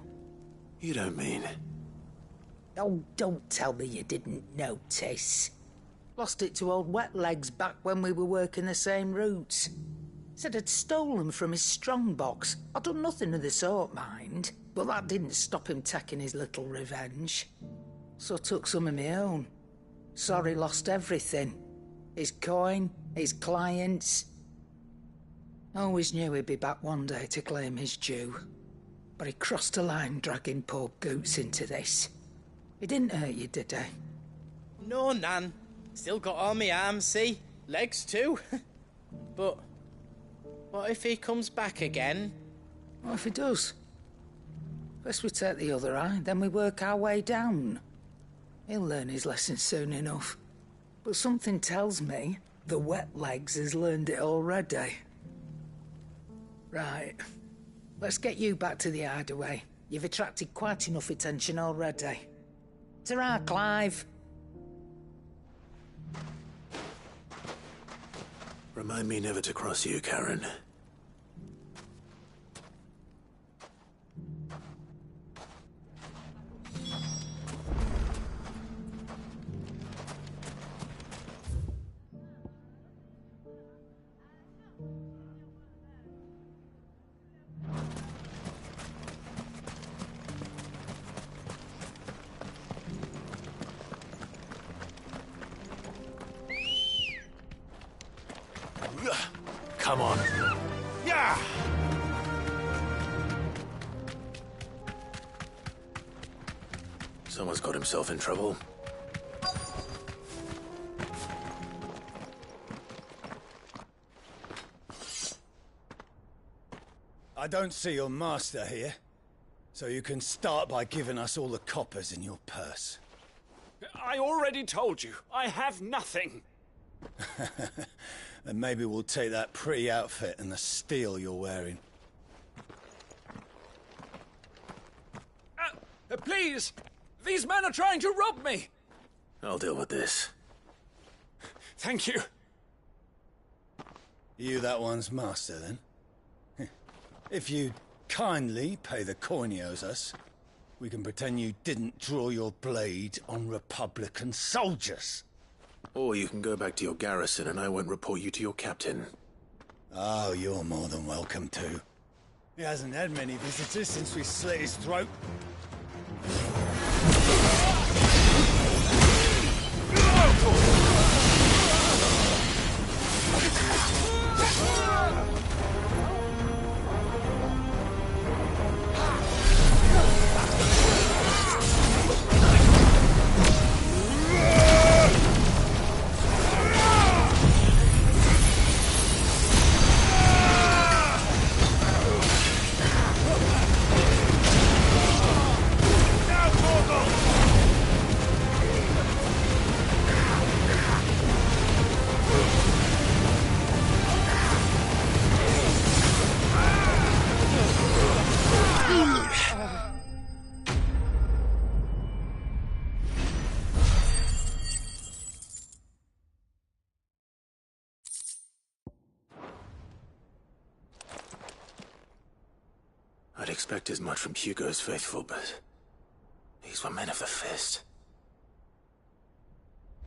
[SPEAKER 2] You don't mean...
[SPEAKER 14] Oh, don't tell me you didn't notice. Lost it to old Wet Legs back when we were working the same routes. Said I'd stolen from his strongbox. I'd done nothing of the sort, mind. But that didn't stop him taking his little revenge. So I took some of my own. Sorry, lost everything. His coin, his clients. Always knew he'd be back one day to claim his due. But he crossed a line dragging poor Goots into this. He didn't hurt you, did he?
[SPEAKER 11] No, Nan. Still got all my arms, see? Legs too. But what if he comes back again?
[SPEAKER 14] What if he does? First we take the other eye, then we work our way down. He'll learn his lesson soon enough. But something tells me the Wet Legs has learned it already. Right. Let's get you back to the hideaway. You've attracted quite enough attention already. Ta-ra, Clive.
[SPEAKER 2] Remind me never to cross you, Karen. Come on.
[SPEAKER 15] Yeah!
[SPEAKER 2] Someone's got himself in trouble.
[SPEAKER 5] I don't see your master here, so you can start by giving us all the coppers in your purse.
[SPEAKER 20] I already told you, I have nothing.
[SPEAKER 5] Then maybe we'll take that pretty outfit and the steel you're wearing.
[SPEAKER 16] Please! These men are trying to rob me!
[SPEAKER 2] I'll deal with this.
[SPEAKER 20] Thank you.
[SPEAKER 5] You that one's master, then? If you kindly pay the coin he owes us, we can pretend you didn't draw your blade on Republican soldiers.
[SPEAKER 2] Or you can go back to your garrison and I won't report you to your captain.
[SPEAKER 5] Oh, you're more than welcome to. He hasn't had many visitors since we slit his throat.
[SPEAKER 2] I'd expect as much from Hugo's faithful, but these were men of the fist.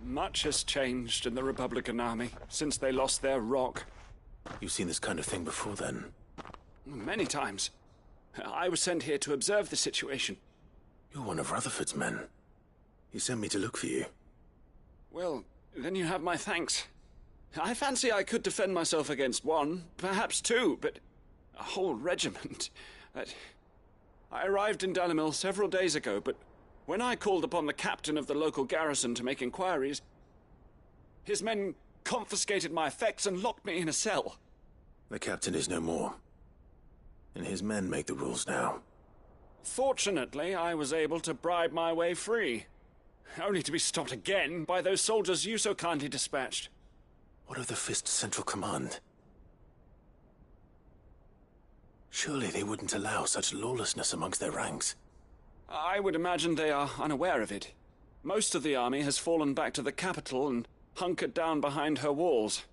[SPEAKER 20] Much has changed in the Republican Army since they lost their rock.
[SPEAKER 2] You've seen this kind of thing before, then?
[SPEAKER 20] Many times. I was sent here to observe the situation.
[SPEAKER 2] You're one of Rutherford's men. He sent me to look for you.
[SPEAKER 20] Well, then you have my thanks. I fancy I could defend myself against one, perhaps two, but a whole regiment... I arrived in Dalimil several days ago, but when I called upon the captain of the local garrison to make inquiries, his men confiscated my effects and locked me in a cell.
[SPEAKER 2] The captain is no more, and his men make the rules now.
[SPEAKER 20] Fortunately, I was able to bribe my way free, only to be stopped again by those soldiers you so kindly
[SPEAKER 2] Surely they wouldn't allow such lawlessness amongst their ranks.
[SPEAKER 21] I would imagine they are unaware of it. Most of the army has fallen back to the capital and hunkered down behind her walls.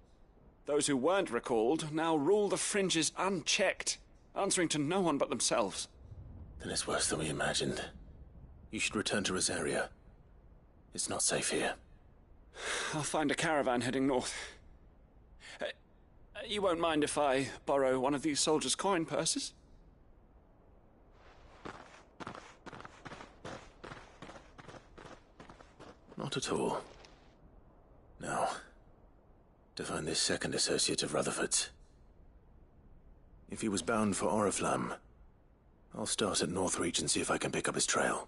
[SPEAKER 21] Those who weren't recalled now rule the fringes unchecked, answering to no one but themselves.
[SPEAKER 2] Then it's worse than we imagined. You should return to Rosaria. It's not safe here.
[SPEAKER 21] I'll find a caravan heading north. You won't mind if I borrow one of these soldiers' coin purses?
[SPEAKER 2] Not at all. Now, to find this second associate of Rutherford's. If he was bound for Oriflamme, I'll start at Northreach and see if I can pick up his trail.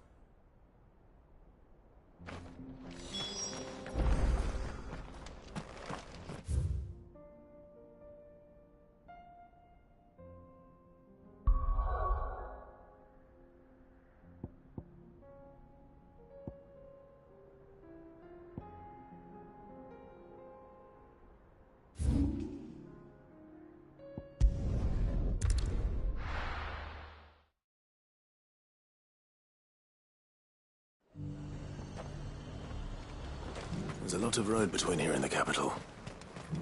[SPEAKER 2] There's a lot of road between here and the capital.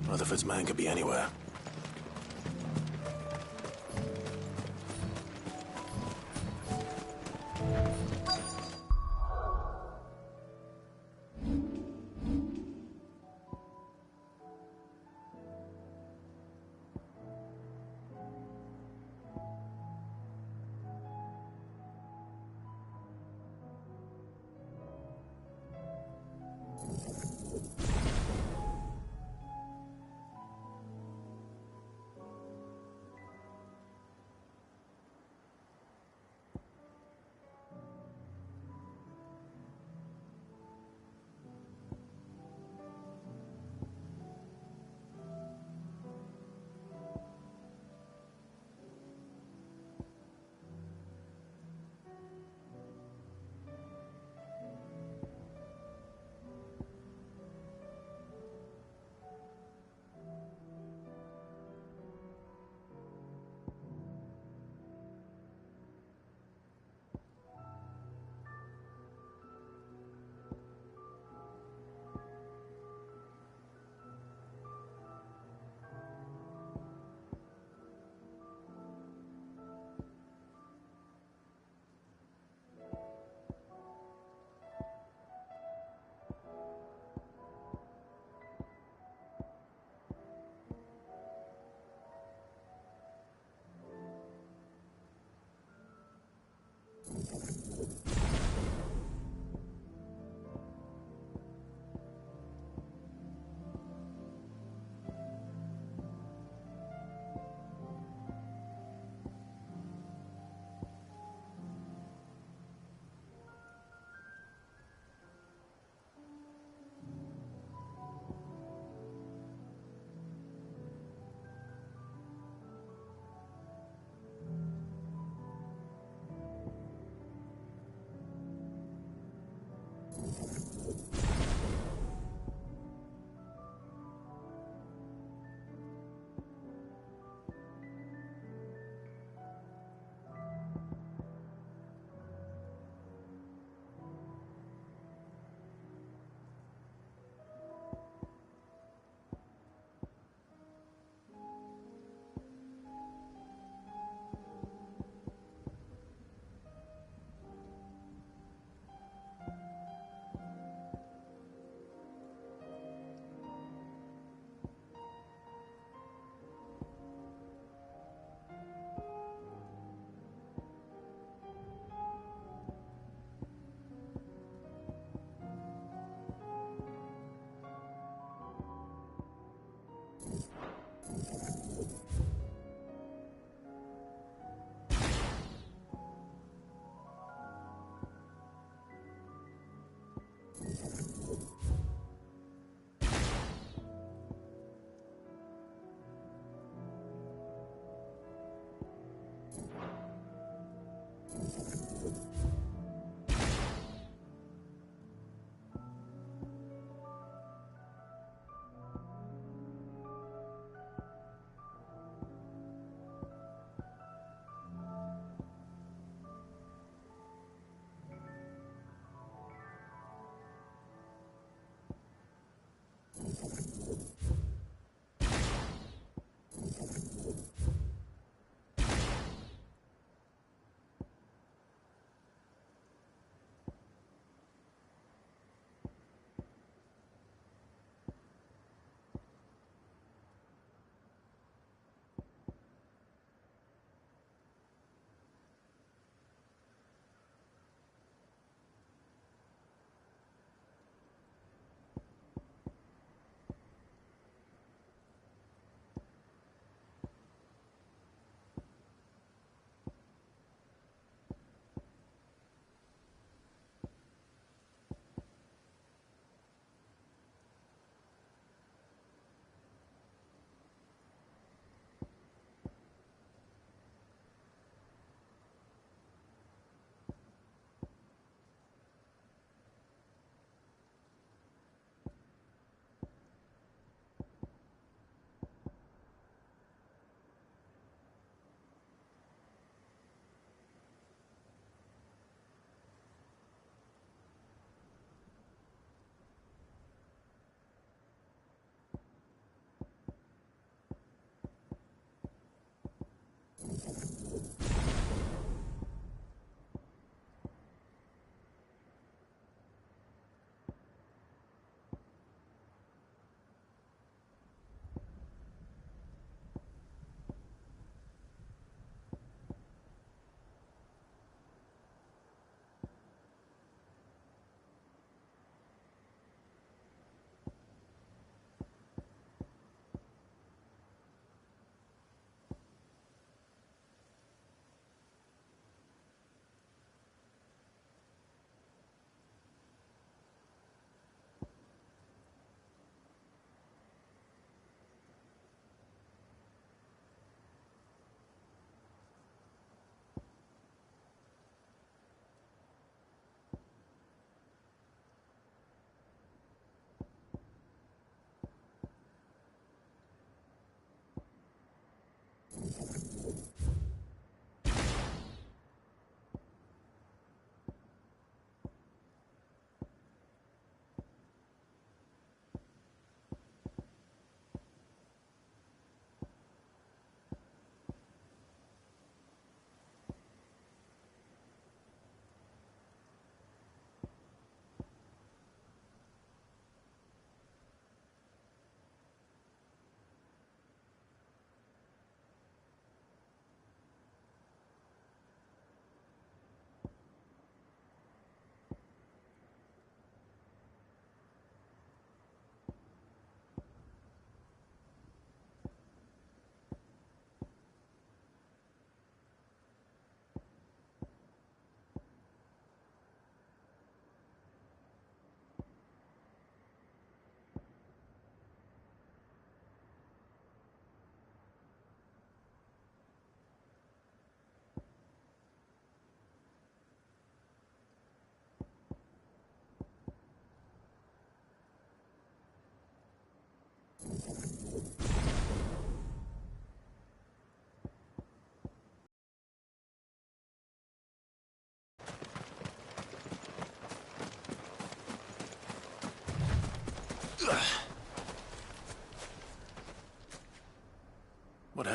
[SPEAKER 2] Rutherford's man could be anywhere.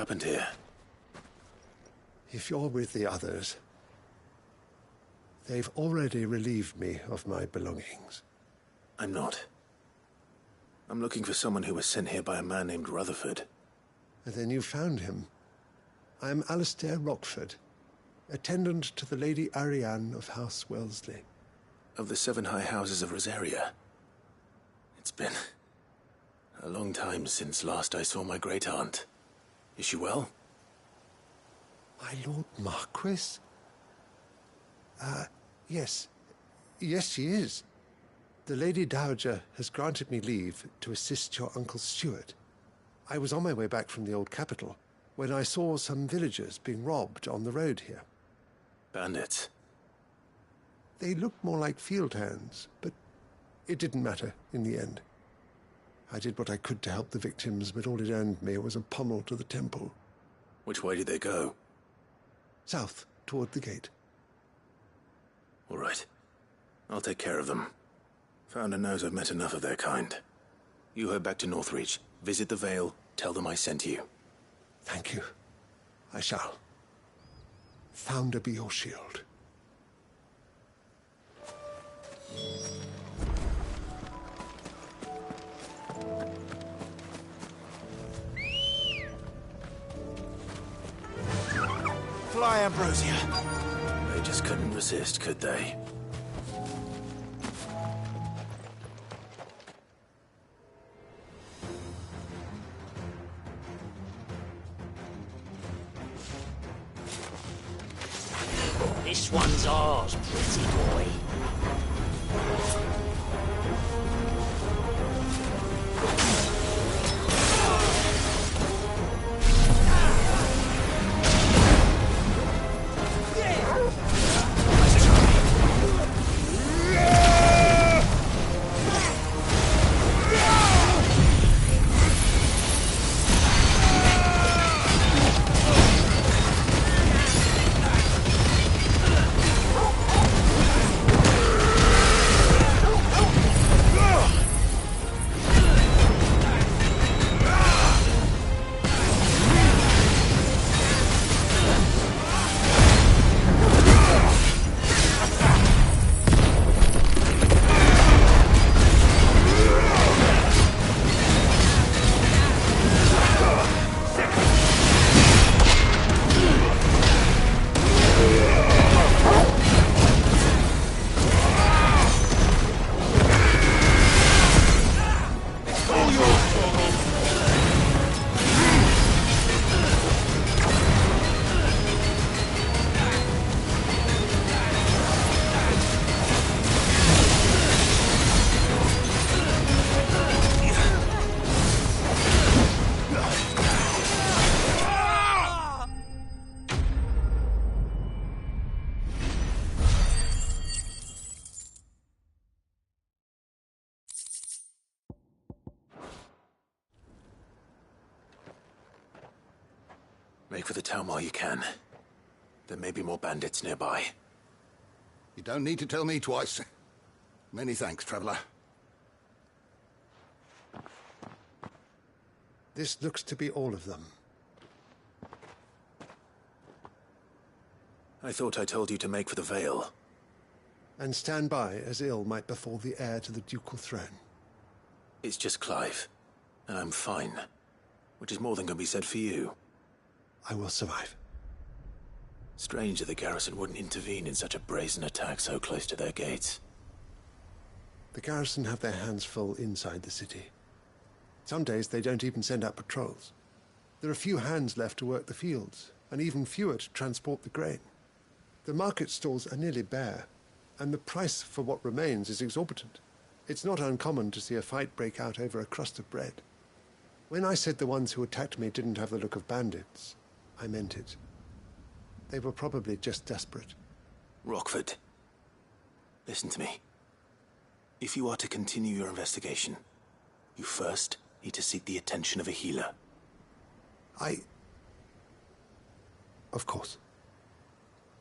[SPEAKER 2] happened here?
[SPEAKER 1] If you're with the others, they've already relieved me of my belongings.
[SPEAKER 2] I'm not. I'm looking for someone who was sent here by a man named Rutherford.
[SPEAKER 1] And then you found him. I am Alistair Rockford, attendant to the Lady Ariane of House Wellesley.
[SPEAKER 2] Of the 7 high houses of Rosaria. It's been a long time since last I saw my great-aunt. Is she well?
[SPEAKER 1] My Lord Marquis? Yes. Yes, she is. The Lady Dowager has granted me leave to assist your Uncle Stuart. I was on my way back from the old capital when I saw some villagers being robbed on the road here.
[SPEAKER 2] Bandits?
[SPEAKER 1] They looked more like field hands, but it didn't matter in the end. I did what I could to help the victims, but all it earned me was a pommel to the temple.
[SPEAKER 2] Which way did they go?
[SPEAKER 1] South, toward the gate.
[SPEAKER 2] All right. I'll take care of them. Founder knows I've met enough of their kind. You head back to Northreach, visit the Vale, tell them I sent you.
[SPEAKER 1] Thank you. I shall. Founder be your shield.
[SPEAKER 2] Fly, Ambrosia. They just couldn't resist, could they?
[SPEAKER 22] This one's ours, pretty boy.
[SPEAKER 2] Make for the town while you can. There may be more bandits nearby.
[SPEAKER 10] You don't need to tell me twice. Many thanks, traveler.
[SPEAKER 1] This looks to be all of them.
[SPEAKER 2] I thought I told you to make for the Vale.
[SPEAKER 1] And stand by as ill might befall the heir to the ducal throne.
[SPEAKER 2] It's just Clive, and I'm fine. Which is more than can be said for you.
[SPEAKER 1] I will survive.
[SPEAKER 2] Strange that the garrison wouldn't intervene in such a brazen attack so close to their gates.
[SPEAKER 1] The garrison have their hands full inside the city. Some days they don't even send out patrols. There are few hands left to work the fields, and even fewer to transport the grain. The market stalls are nearly bare, and the price for what remains is exorbitant. It's not uncommon to see a fight break out over a crust of bread. When I said the ones who attacked me didn't have the look of bandits, I meant it. They were probably just desperate.
[SPEAKER 2] Rockford, listen to me. If you are to continue your investigation, you first need to seek the attention of a healer.
[SPEAKER 1] Of course.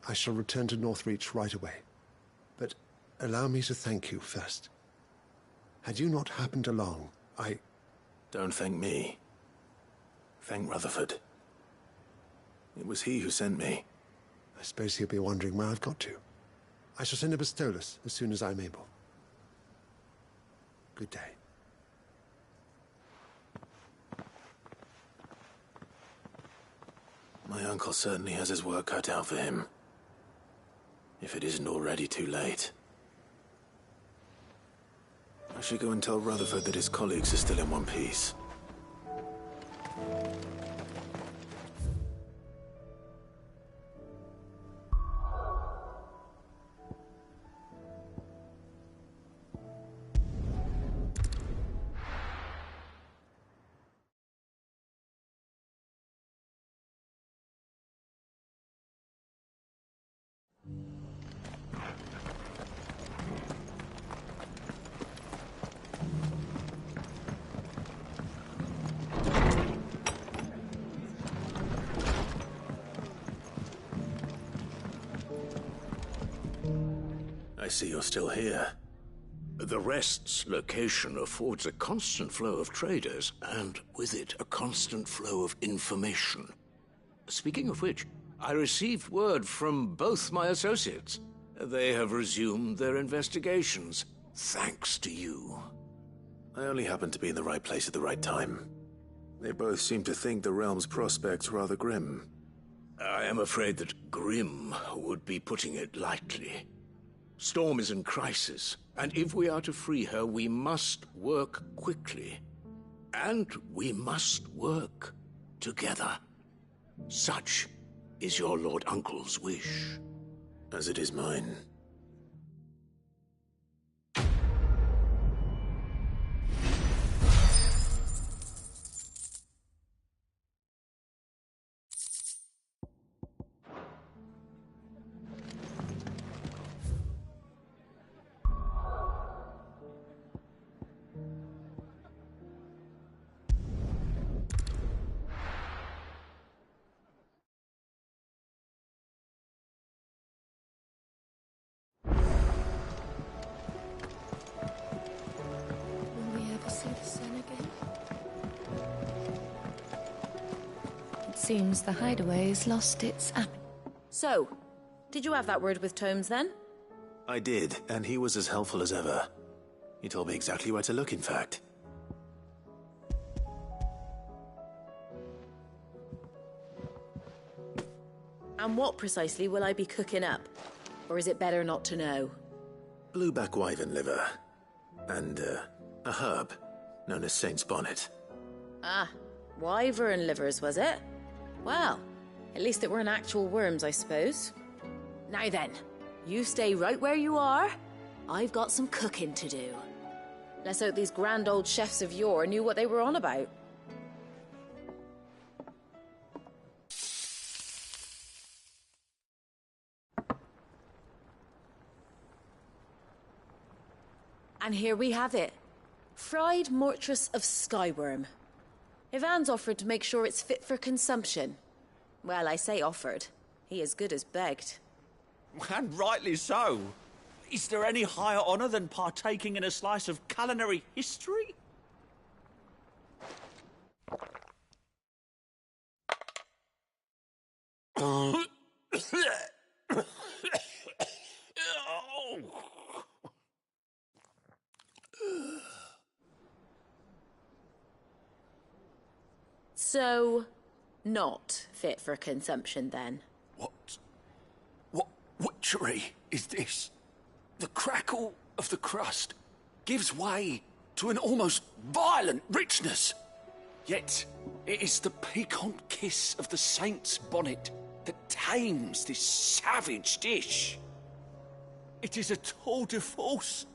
[SPEAKER 1] I shall return to Northreach right away. But allow me to thank you first. Had you not happened along,
[SPEAKER 2] Don't thank me. Thank Rutherford. It was he who sent me.
[SPEAKER 1] I suppose he'll be wondering where I've got to. I shall send a Bastolus as soon as I'm able. Good day.
[SPEAKER 2] My uncle certainly has his work cut out for him. If it isn't already too late. I should go and tell Rutherford that his colleagues are still in one piece. I see you're still here.
[SPEAKER 17] The Rest's location affords a constant flow of traders, and with it, a constant flow of information. Speaking of which, I received word from both my associates. They have resumed their investigations, thanks to you.
[SPEAKER 2] I only happened to be in the right place at the right time. They both seem to think the realm's prospects rather grim.
[SPEAKER 17] I am afraid that grim would be putting it lightly. Storm is in crisis, and if we are to free her, we must work quickly. And we must work together. Such is your Lord Uncle's wish.
[SPEAKER 2] As it is mine.
[SPEAKER 8] Seems the hideaway's lost its app.
[SPEAKER 3] So, did you have that word with Tomes then?
[SPEAKER 2] I did, and he was as helpful as ever. He told me exactly where to look, in fact.
[SPEAKER 3] And what precisely will I be cooking up? Or is it better not to know?
[SPEAKER 2] Blueback wyvern liver. And, a herb known as Saint's Bonnet.
[SPEAKER 3] Ah, wyvern livers, was it? Well, at least it weren't actual worms, I suppose. Now then, you stay right where you are. I've got some cooking to do. Let's hope these grand old chefs of yore knew what they were on about. And here we have it. Fried mortress of skyworm. Ivan's offered to make sure it's fit for consumption. Well, I say offered. He as good as begged.
[SPEAKER 7] And rightly so. Is there any higher honor than partaking in a slice of culinary history?
[SPEAKER 3] So, not fit for consumption then?
[SPEAKER 5] What witchery is this? The crackle of the crust gives way to an almost violent richness. Yet, it is the piquant kiss of the Saint's Bonnet that tames this savage dish. It is a tour de force.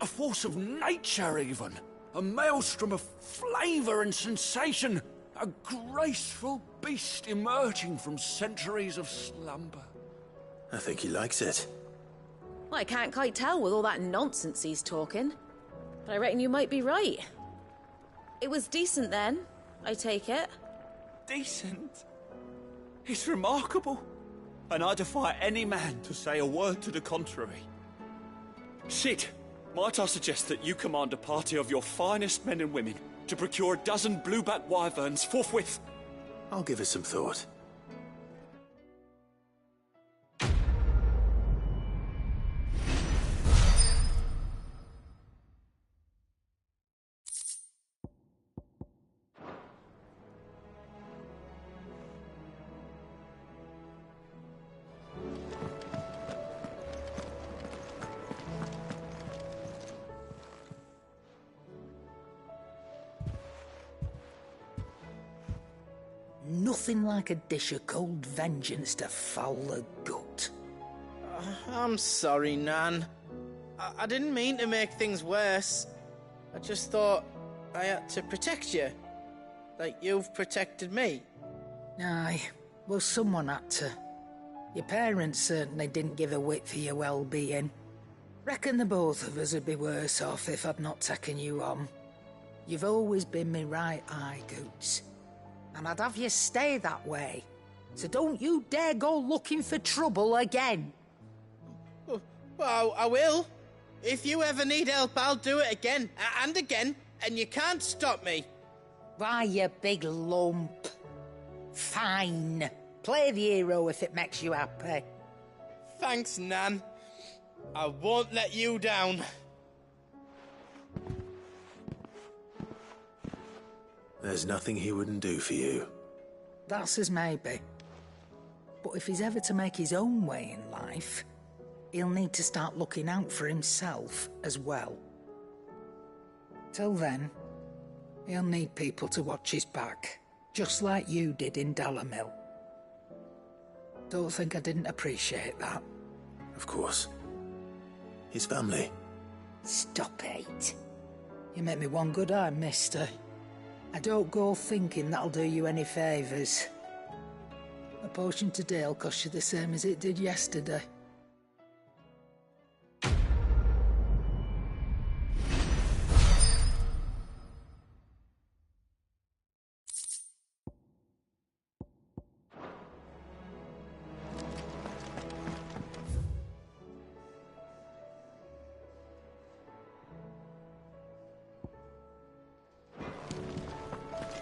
[SPEAKER 5] A force of nature, even. A maelstrom of flavour and sensation. A graceful beast emerging from centuries of slumber.
[SPEAKER 2] I think he likes it.
[SPEAKER 3] Well, I can't quite tell with all that nonsense he's talking. But I reckon you might be right. It was decent then, I take it.
[SPEAKER 7] Decent? It's remarkable. And I defy any man to say a word to the contrary. Sid, might I suggest that you command a party of your finest men and women to procure a dozen blueback wyverns forthwith?
[SPEAKER 2] I'll give it some thought.
[SPEAKER 14] Nothing like a dish of cold vengeance to foul the gut.
[SPEAKER 11] I'm sorry, Nan. I didn't mean to make things worse. I just thought I had to protect you. Like you've protected me.
[SPEAKER 14] Aye, well, someone had to. Your parents certainly didn't give a whit for your well-being. Reckon the both of us would be worse off if I'd not taken you on. You've always been me right eye, Goots. And I'd have you stay that way. So don't you dare go looking for trouble again.
[SPEAKER 11] Well, I will. If you ever need help, I'll do it again and again, and you can't stop me.
[SPEAKER 14] Why, you big lump. Fine. Play the hero if it makes you happy.
[SPEAKER 11] Thanks, Nan. I won't let you down.
[SPEAKER 2] There's nothing he wouldn't do for you.
[SPEAKER 14] That's as maybe. But if he's ever to make his own way in life, he'll need to start looking out for himself as well. Till then, he'll need people to watch his back, just like you did in Dalamil. Don't think I didn't appreciate that.
[SPEAKER 2] Of course. His family.
[SPEAKER 14] Stop it. You make me one good eye, mister. I don't go thinking that'll do you any favours. A potion today'll cost you the same as it did yesterday.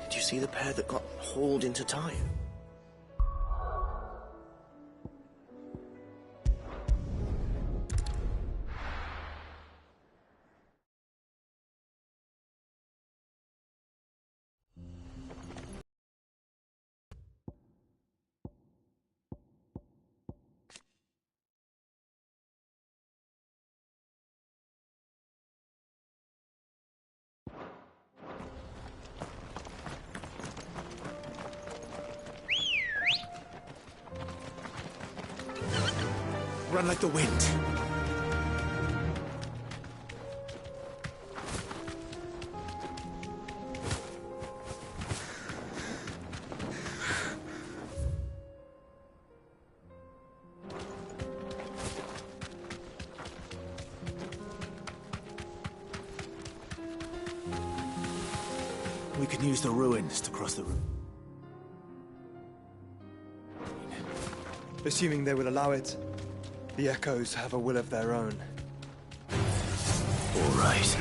[SPEAKER 2] Did you see the pair that got hauled into time? Run like the wind. We can use the ruins to cross the room.
[SPEAKER 6] Assuming they will allow it. The Echoes have a will of their own.
[SPEAKER 2] All right.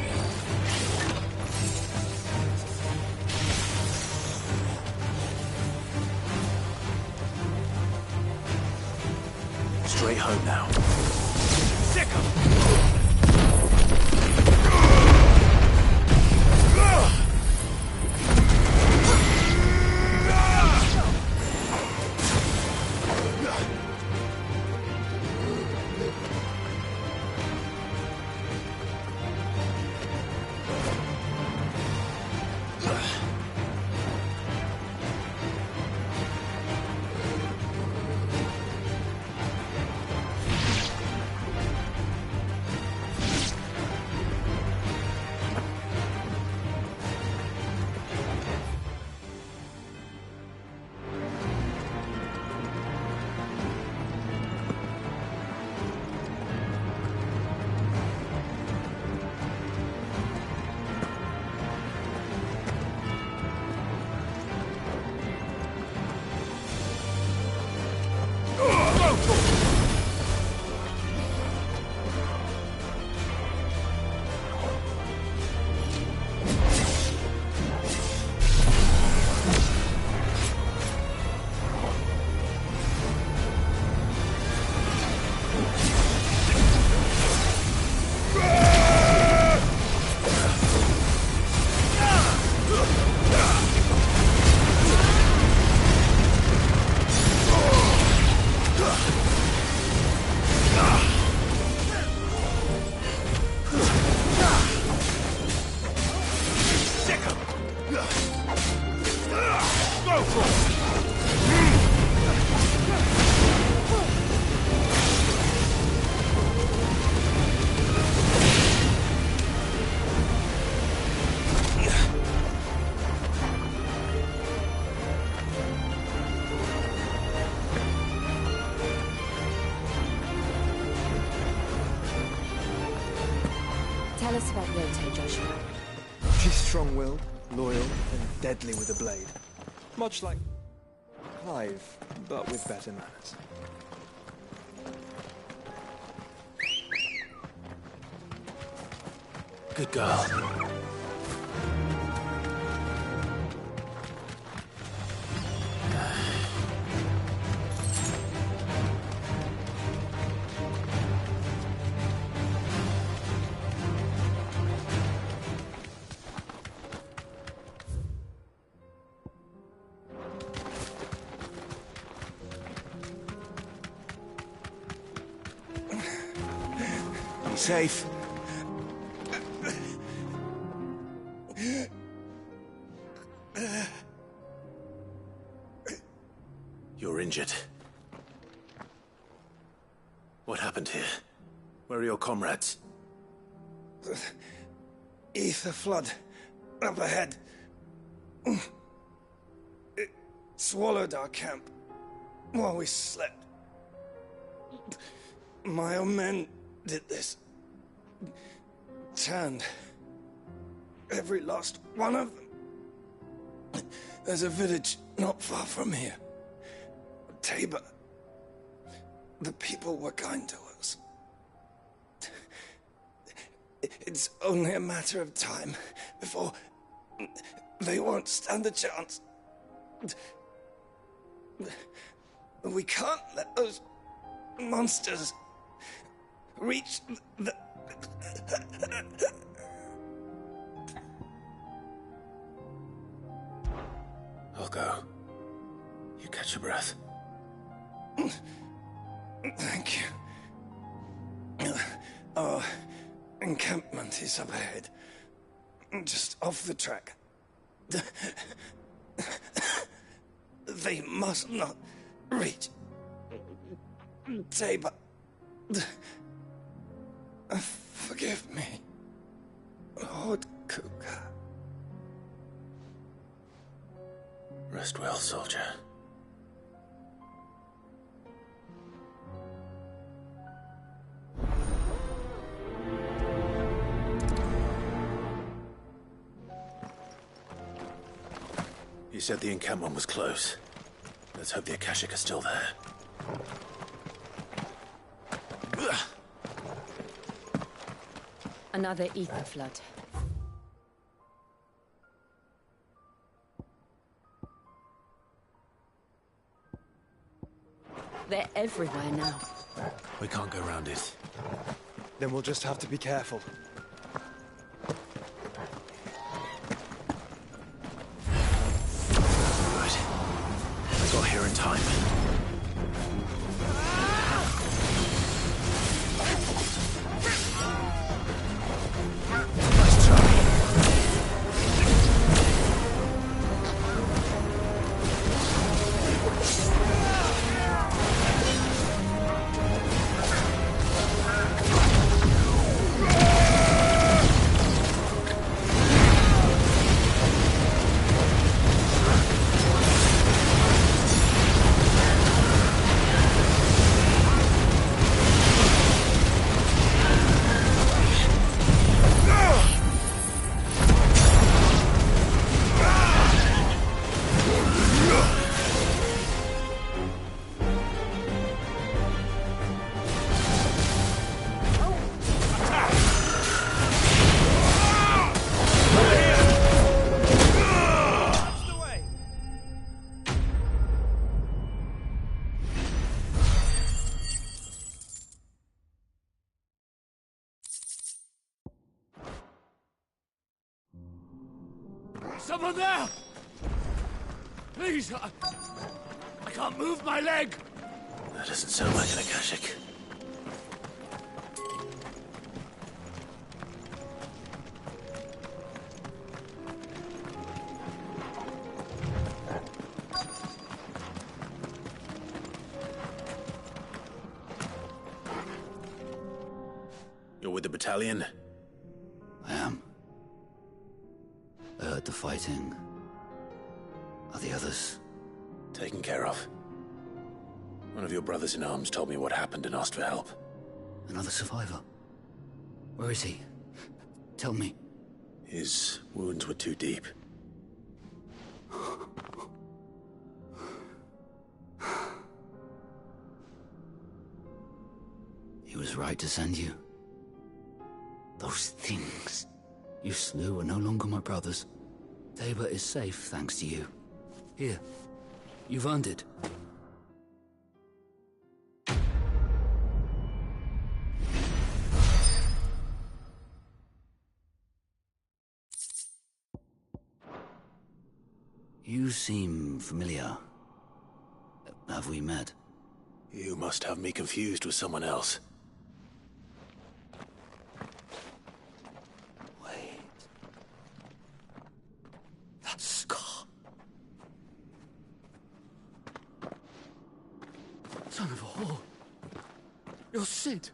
[SPEAKER 2] Straight home now. Sick 'em! Go for it!
[SPEAKER 3] Tell us about Yote, Joshua.
[SPEAKER 6] She's strong-willed, loyal, and deadly with a blade. Much like Clive, but with better manners.
[SPEAKER 2] Good girl.
[SPEAKER 19] Be safe.
[SPEAKER 2] You're injured. What happened here? Where are your comrades?
[SPEAKER 4] Ether flood. Up ahead. It swallowed our camp while we slept. My own men did this. Turned every last one of them. There's a village not far from here. Tabor. The people were kind to us. It's only a matter of time before they won't stand a chance. We can't let those monsters reach the...
[SPEAKER 2] I'll go. You catch your breath.
[SPEAKER 4] Thank you. Our encampment is up ahead. Just off the track. They must not reach Tabor. Forgive me, Lord Cougar.
[SPEAKER 2] Rest well, soldier. You said the encampment was close. Let's hope the Akashic are still there.
[SPEAKER 3] Another ether flood. They're everywhere now.
[SPEAKER 2] We can't go around it.
[SPEAKER 6] Then we'll just have to be careful.
[SPEAKER 2] Good. I got here in time.
[SPEAKER 15] Someone there! Please, I can't move my leg!
[SPEAKER 2] That doesn't sound like an Akashic. You're with the battalion?
[SPEAKER 13] I am. I heard the fighting. Are the others?
[SPEAKER 2] Taken care of. One of your brothers in arms told me what happened and asked for help.
[SPEAKER 13] Another survivor? Where is he? Tell me.
[SPEAKER 2] His wounds were too deep.
[SPEAKER 13] He was right to send you. Those things you slew are no longer my brothers. Tabor is safe thanks to you. Here, you've earned it. You seem familiar. Have we met?
[SPEAKER 2] You must have me confused with someone else.
[SPEAKER 13] Wait. That scar.
[SPEAKER 9] Son of a whore. You're Sid.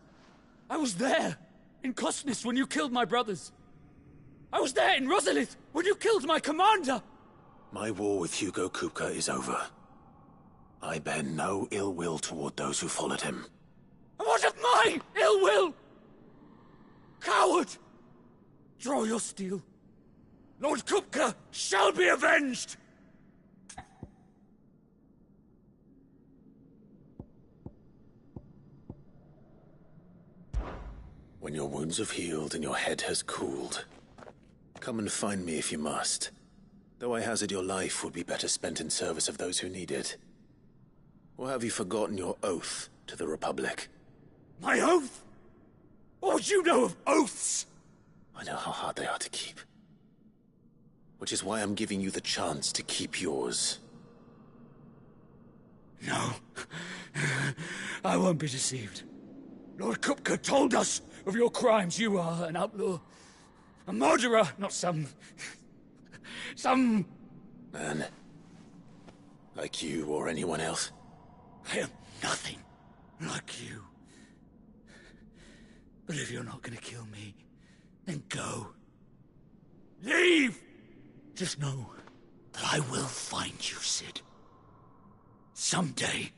[SPEAKER 9] I was there in Cosnis when you killed my brothers. I was there in Rosalith when you killed my commander.
[SPEAKER 2] My war with Hugo Kupka is over. I bear no ill will toward those who followed him.
[SPEAKER 9] And what of my ill will? Coward! Draw your steel. Lord Kupka shall be avenged!
[SPEAKER 2] When your wounds have healed and your head has cooled, come and find me if you must. Though I hazard your life would be better spent in service of those who need it. Or have you forgotten your oath to the Republic?
[SPEAKER 9] My oath? What would you know of oaths?
[SPEAKER 2] I know how hard they are to keep. Which is why I'm giving you the chance to keep yours.
[SPEAKER 9] No. I won't be deceived. Lord Kupka told us of your crimes. You are an outlaw. A murderer, not some
[SPEAKER 2] man. Like you or anyone else.
[SPEAKER 9] I am nothing like you. But if you're not gonna kill me, then go. Leave! Just know that I will find you, Sid. Someday.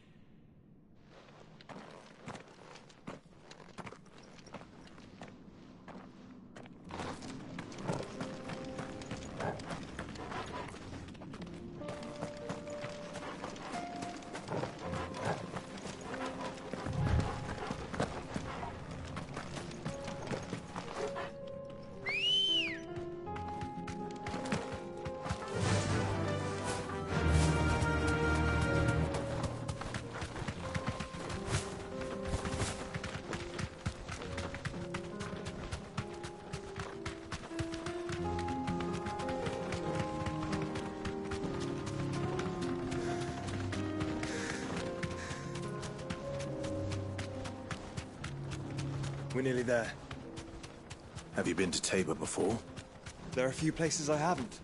[SPEAKER 6] We're nearly there.
[SPEAKER 2] Have you been to Tabor before?
[SPEAKER 6] There are a few places I haven't.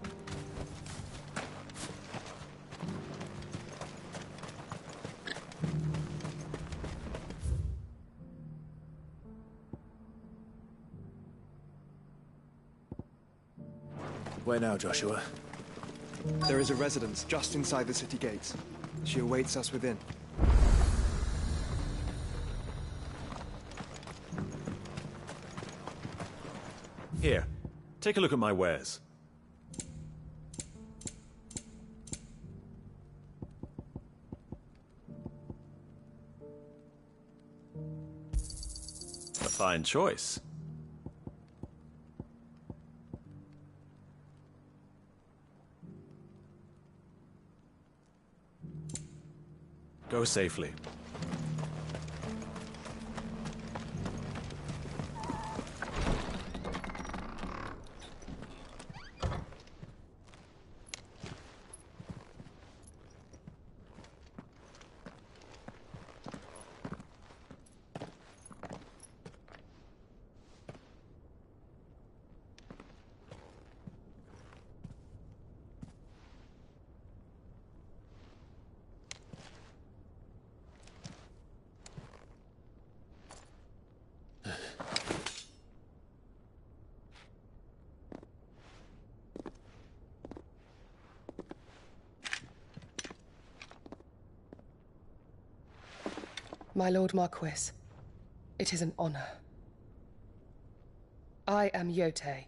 [SPEAKER 2] Where now, Joshua?
[SPEAKER 6] There is a residence just inside the city gates. She awaits us within.
[SPEAKER 18] Here, take a look at my wares. A fine choice. Go safely.
[SPEAKER 23] My Lord Marquis, it is an honor.
[SPEAKER 12] I am Yotei,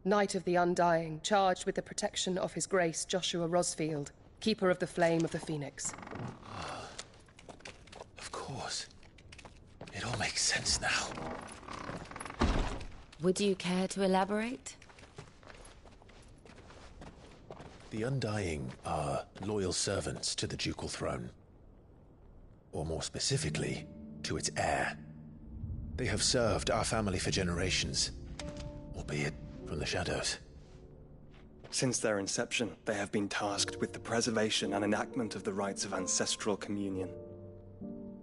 [SPEAKER 12] Knight of the Undying, charged with the protection of His Grace Joshua Rosfield, Keeper of the Flame of the Phoenix.
[SPEAKER 2] Of course. It all makes sense now.
[SPEAKER 3] Would you care to elaborate?
[SPEAKER 2] The Undying are loyal servants to the ducal throne. Or more specifically, to its heir. They have served our family for generations, albeit from the shadows.
[SPEAKER 6] Since their inception, they have been tasked with the preservation and enactment of the rites of ancestral communion.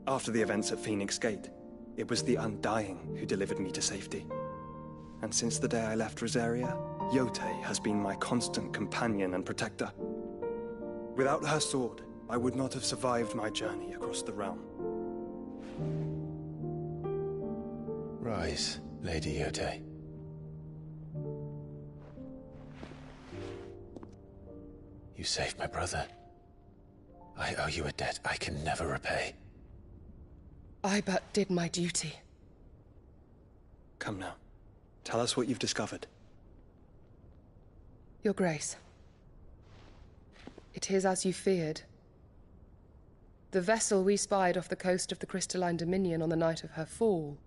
[SPEAKER 6] After the events at Phoenix Gate, it was the Undying who delivered me to safety. And since the day I left Rosaria, Yotei has been my constant companion and protector. Without her sword, I would not have survived my journey across the realm.
[SPEAKER 2] Rise, Lady Yotei. You saved my brother. I owe you a debt I can never repay.
[SPEAKER 12] I but did my duty.
[SPEAKER 6] Come now. Tell us what you've discovered.
[SPEAKER 12] Your Grace. It is as you feared. The vessel we spied off the coast of the Crystalline Dominion on the night of her fall.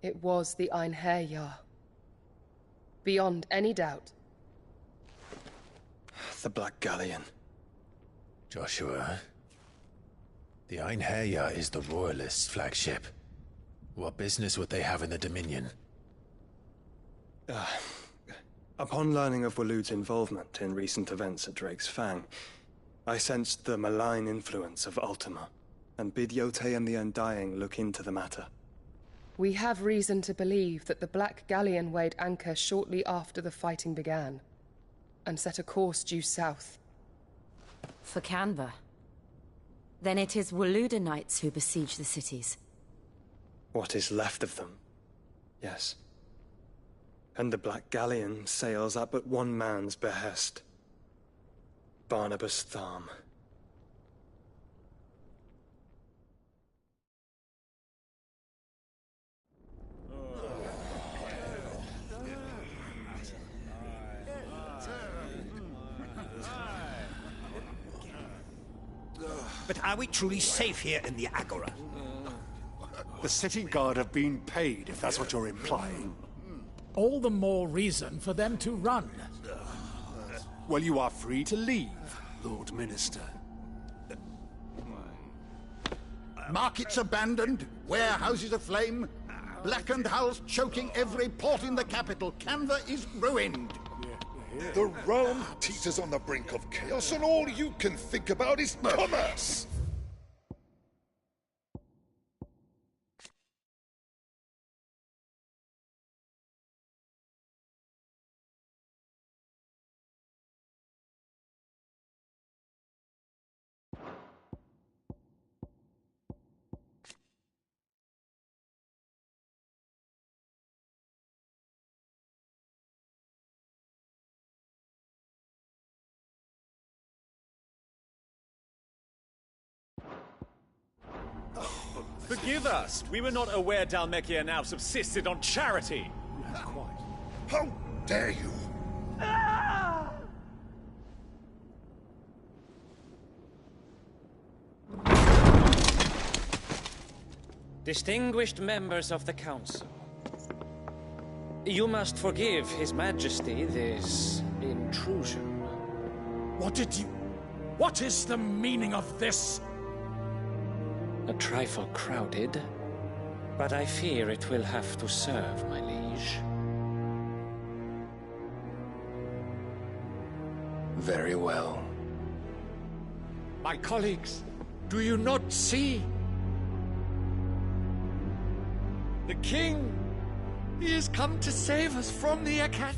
[SPEAKER 12] It was the Einherjar. Beyond any doubt.
[SPEAKER 6] The Black Galleon.
[SPEAKER 2] Joshua, the Einherjar is the Royalists' flagship. What business would they have in the Dominion?
[SPEAKER 6] Upon learning of Waloed's involvement in recent events at Drake's Fang, I sensed the malign influence of Ultima, and bid Yotei and the Undying look into the matter.
[SPEAKER 12] We have reason to believe that the Black Galleon weighed anchor shortly after the fighting began, and set a course due south.
[SPEAKER 3] For Canva. Then it is Waloed knights who besiege the cities.
[SPEAKER 6] What is left of them? Yes. And the Black Galleon sails at but one man's behest. Barnabas Tharm.
[SPEAKER 16] But are we truly safe here in the Agora?
[SPEAKER 5] The city guard have been paid, if that's what you're implying.
[SPEAKER 9] All the more reason for them to run.
[SPEAKER 5] Well, you are free to leave, Lord Minister.
[SPEAKER 10] Markets abandoned, warehouses aflame, blackened hulls choking every port in the capital. Canva is ruined.
[SPEAKER 15] The realm teeters on the brink of chaos, and all you can think about is commerce!
[SPEAKER 18] Forgive us! We were not aware Dhalmekia now subsisted on charity!
[SPEAKER 15] How dare you!
[SPEAKER 23] Distinguished members of the Council, you must forgive His Majesty this intrusion.
[SPEAKER 9] What is the meaning of this?
[SPEAKER 23] A trifle crowded, but I fear it will have to serve, my liege.
[SPEAKER 6] Very well.
[SPEAKER 9] My colleagues, do you not see? The king! He has come to save us from the Akat.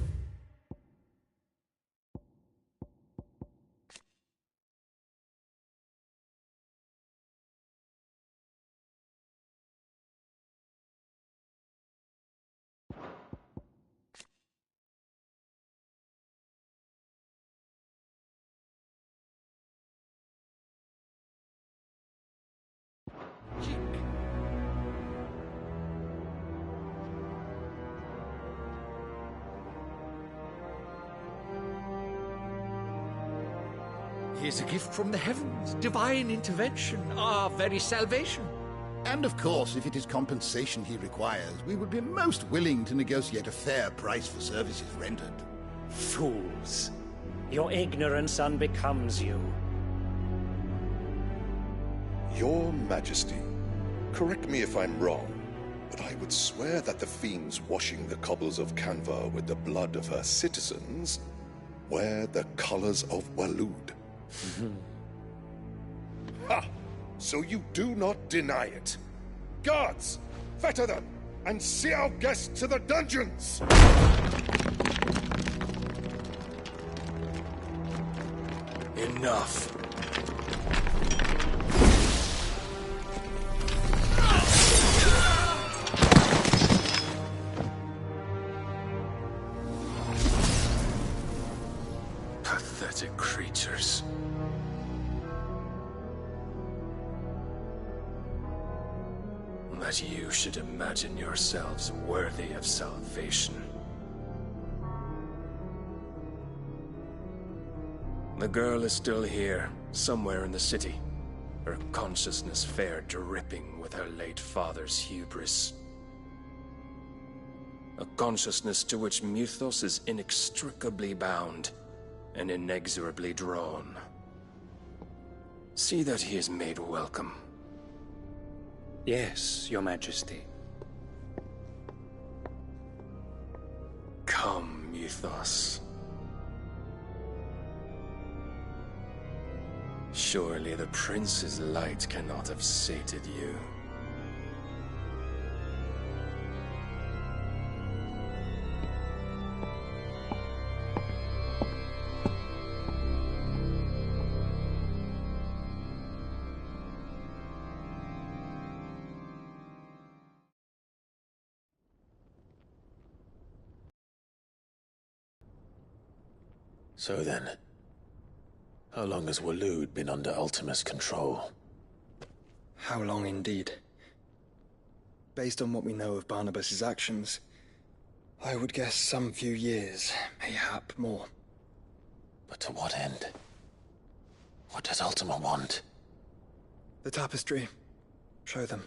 [SPEAKER 20] He is a gift from the heavens, divine intervention, our very salvation.
[SPEAKER 10] And of course, if it is compensation he requires, we would be most willing to negotiate a fair price for services rendered.
[SPEAKER 21] Fools. Your ignorance unbecomes you.
[SPEAKER 15] Your Majesty, correct me if I'm wrong, but I would swear that the fiends washing the cobbles of Canva with the blood of her citizens wear the colors of Waloed. Ha! So you do not deny it. Guards, fetter them, and see our guests to the dungeons!
[SPEAKER 6] Enough. Pathetic creatures. That you should imagine yourselves worthy of salvation. The girl is still here, somewhere in the city. Her consciousness fair dripping with her late father's hubris. A consciousness to which Mythos is inextricably bound and inexorably drawn. See that he is made welcome.
[SPEAKER 21] Yes, Your Majesty.
[SPEAKER 6] Come, Mythos. Surely the prince's light cannot have sated you.
[SPEAKER 2] So then, how long has Waloed been under Ultima's control?
[SPEAKER 6] How long indeed? Based on what we know of Barnabas's actions, I would guess some few years, mayhap more.
[SPEAKER 2] But to what end? What does Ultima want?
[SPEAKER 6] The tapestry. Show them.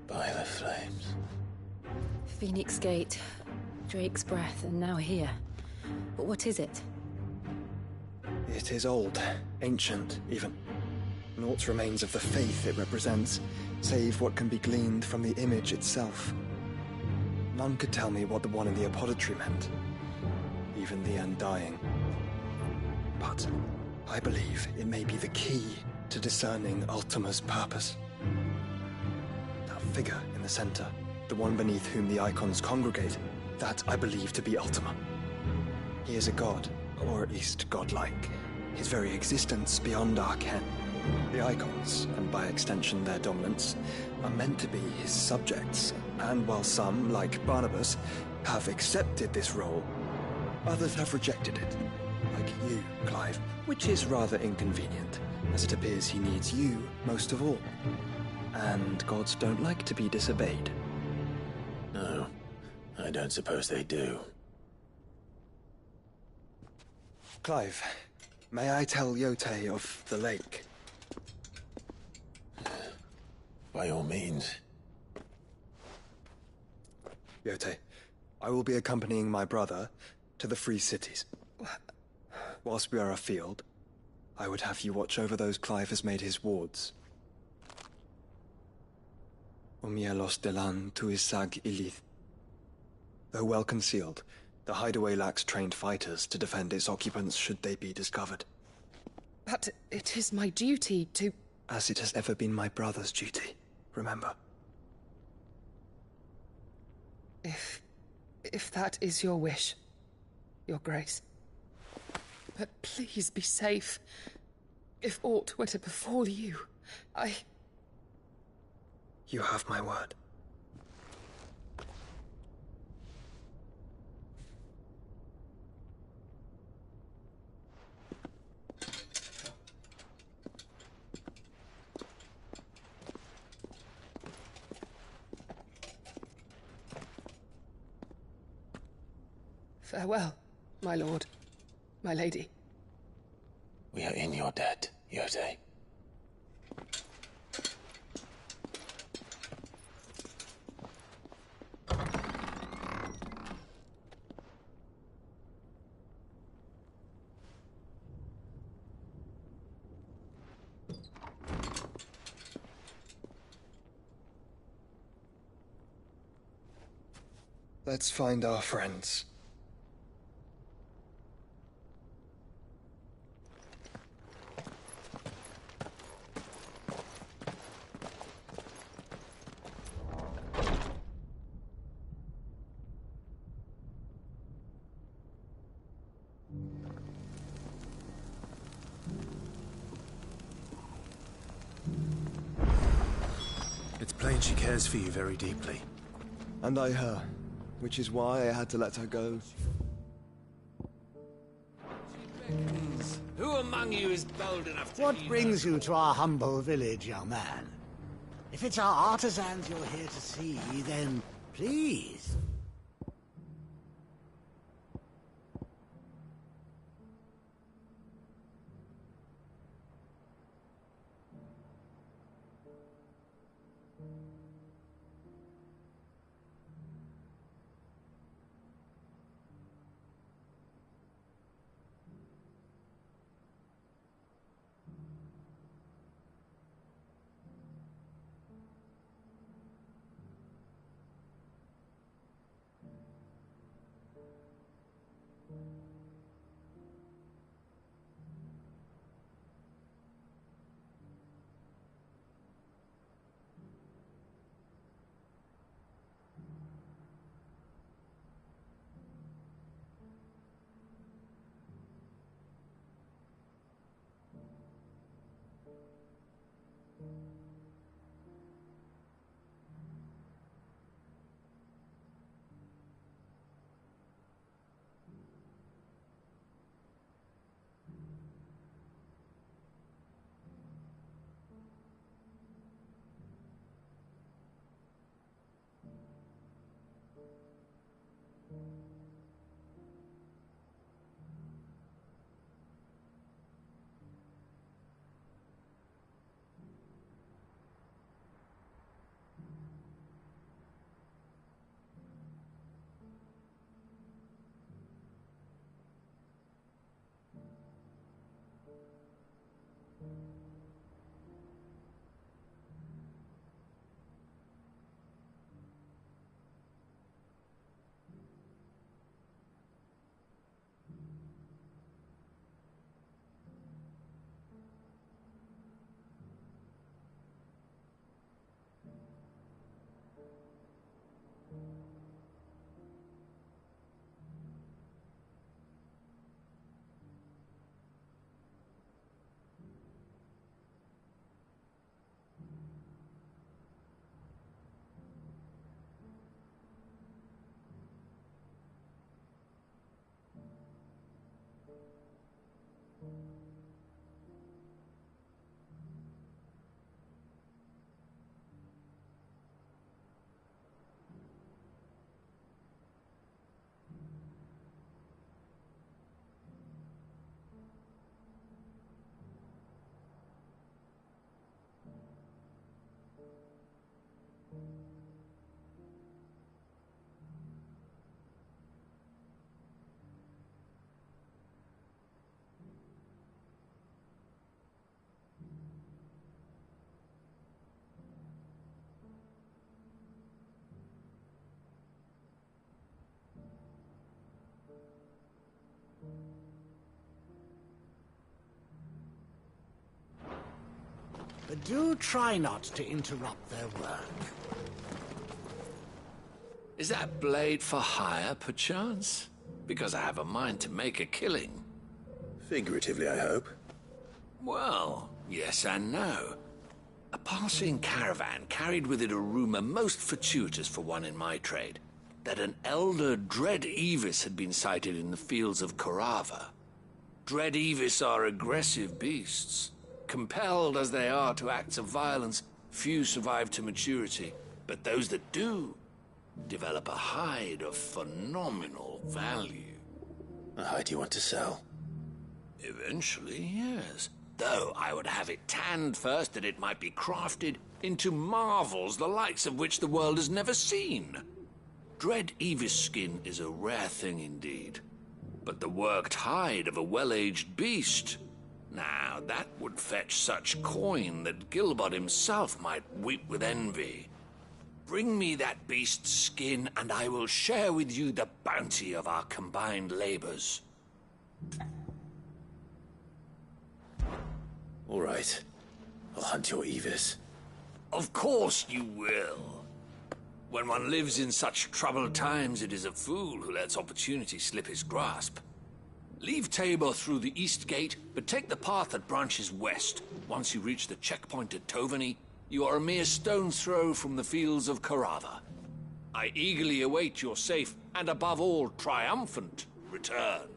[SPEAKER 2] By the flames.
[SPEAKER 3] Phoenix Gate, Drake's Breath, and now here. But what is it?
[SPEAKER 6] It is old, ancient, even. Naught remains of the faith it represents, save what can be gleaned from the image itself. None could tell me what the one in the apothecary meant, even the Undying. But I believe it may be the key to discerning Ultima's purpose. That figure in the center, the one beneath whom the icons congregate, that I believe to be Ultima. He is a god, or at least godlike, his very existence beyond our ken. The icons, and by extension their dominants, are meant to be his subjects, and while some, like Barnabas, have accepted this role, others have rejected it, like you, Clive, which is rather inconvenient, as it appears he needs you most of all. And gods don't like to be disobeyed.
[SPEAKER 2] No, I don't suppose they do.
[SPEAKER 6] Clive, may I tell Yote of the lake?
[SPEAKER 2] By all means.
[SPEAKER 6] Yote, I will be accompanying my brother to the Free Cities. Whilst we are afield, I would have you watch over those Clive has made his wards. Omielos delan tuisag ilith. Though well concealed, the hideaway lacks trained fighters to defend its occupants should they be discovered.
[SPEAKER 12] But it is my duty to...
[SPEAKER 6] As it has ever been my brother's duty, remember.
[SPEAKER 12] If that is your wish, Your Grace. But please be safe. If aught were to befall you,
[SPEAKER 6] You have my word.
[SPEAKER 12] Farewell, my lord, my lady.
[SPEAKER 2] We are in your debt, Yode.
[SPEAKER 6] Let's find our friends.
[SPEAKER 2] It's plain she cares for you very deeply.
[SPEAKER 6] And I her, which is why I had to let her go.
[SPEAKER 16] Who among you is bold enough to...
[SPEAKER 1] What brings you to our humble village, young man? If it's our artisans you're here to see, then please. But do try not to interrupt their work.
[SPEAKER 17] Is that blade for hire, perchance? Because I have a mind to make a killing.
[SPEAKER 2] Figuratively, I hope.
[SPEAKER 17] Well, yes and no. A passing caravan carried with it a rumor most fortuitous for one in my trade, that an elder Dread Evis had been sighted in the fields of Korava. Dread Evis are aggressive beasts. Compelled as they are to acts of violence, few survive to maturity, but those that do develop a hide of phenomenal value.
[SPEAKER 2] A hide you want to sell?
[SPEAKER 17] Eventually, yes. Though I would have it tanned first that it might be crafted into marvels the likes of which the world has never seen. Dread Evis skin is a rare thing indeed. But the worked hide of a well-aged beast, now that would fetch such coin that Gilbert himself might weep with envy. Bring me that beast's skin, and I will share with you the bounty of our combined labors.
[SPEAKER 2] All right. I'll hunt your Evis.
[SPEAKER 17] Of course you will. When one lives in such troubled times, it is a fool who lets opportunity slip his grasp. Leave Tabor through the east gate, but take the path that branches west. Once you reach the checkpoint at Tovany, you are a mere stone's throw from the fields of Carava. I eagerly await your safe, and above all, triumphant return.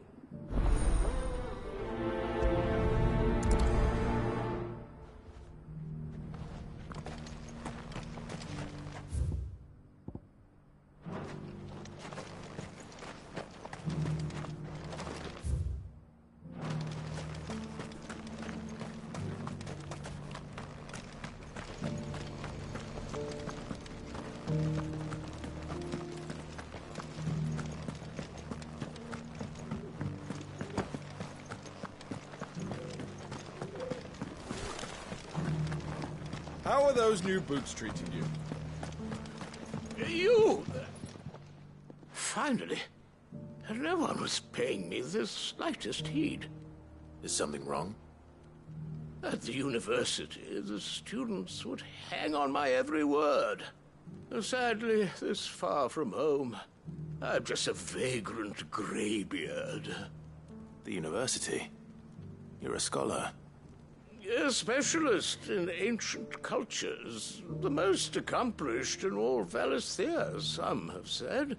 [SPEAKER 7] How are those new boots treating you?
[SPEAKER 8] You! Finally. No one was paying me the slightest heed.
[SPEAKER 2] Is something wrong?
[SPEAKER 8] At the university, the students would hang on my every word. Sadly, this far from home, I'm just a vagrant greybeard.
[SPEAKER 2] The university? You're a scholar.
[SPEAKER 8] A specialist in ancient cultures. The most accomplished in all Valisthea, some have said.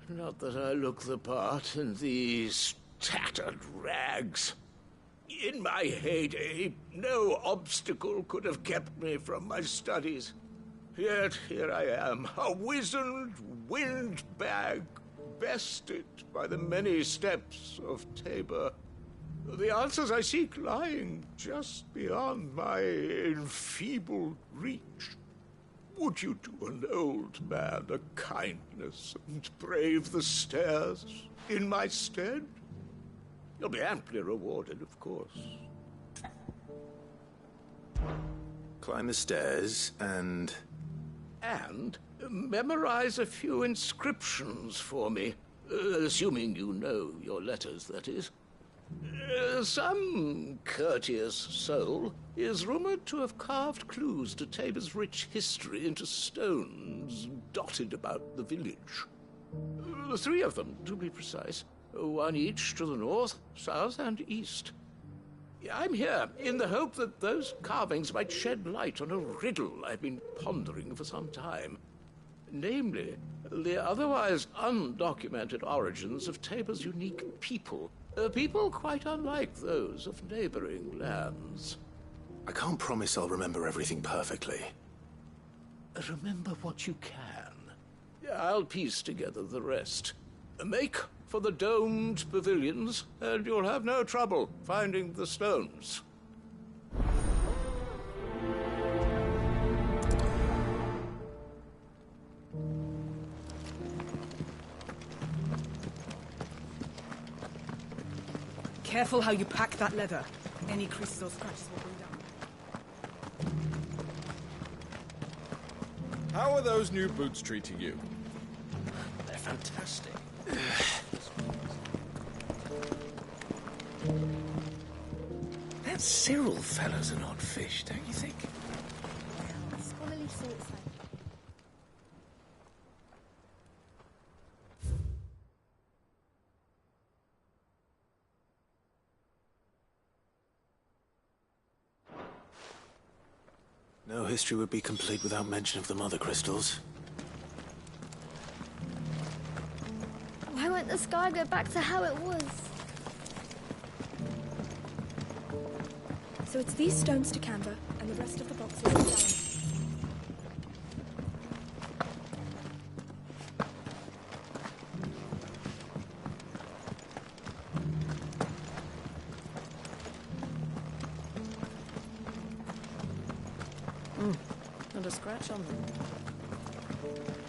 [SPEAKER 8] Not that I look the part in these tattered rags. In my heyday, no obstacle could have kept me from my studies. Yet here I am, a wizened windbag, bested by the many steps of Tabor. The answers I seek lying just beyond my enfeebled reach. Would you do an old man a kindness and brave the stairs in my stead? You'll be amply rewarded, of course.
[SPEAKER 2] Climb the stairs and...
[SPEAKER 8] And memorize a few inscriptions for me. Assuming you know your letters, that is. Some courteous soul is rumored to have carved clues to Tabor's rich history into stones dotted about the village. 3 of them, to be precise. 1 each to the north, south, and east. I'm here in the hope that those carvings might shed light on a riddle I've been pondering for some time. Namely, the otherwise undocumented origins of Tabor's unique people. People quite unlike those of neighboring lands.
[SPEAKER 2] I can't promise I'll remember everything perfectly.
[SPEAKER 8] Remember what you can. I'll piece together the rest. Make for the domed pavilions, and you'll have no trouble finding the stones.
[SPEAKER 22] Careful how you pack that leather. Any creases or scratches will bring down.
[SPEAKER 7] How are those new boots treating you?
[SPEAKER 8] They're fantastic. That Cyril fellow's an odd fish, don't you think?
[SPEAKER 24] Scholarly sort of.
[SPEAKER 2] No history would be complete without mention of the mother crystals.
[SPEAKER 24] Why won't the sky go back to how it was?
[SPEAKER 25] So it's these stones to Canva, and the rest of the boxes to Dallas.
[SPEAKER 3] found a scratch on them.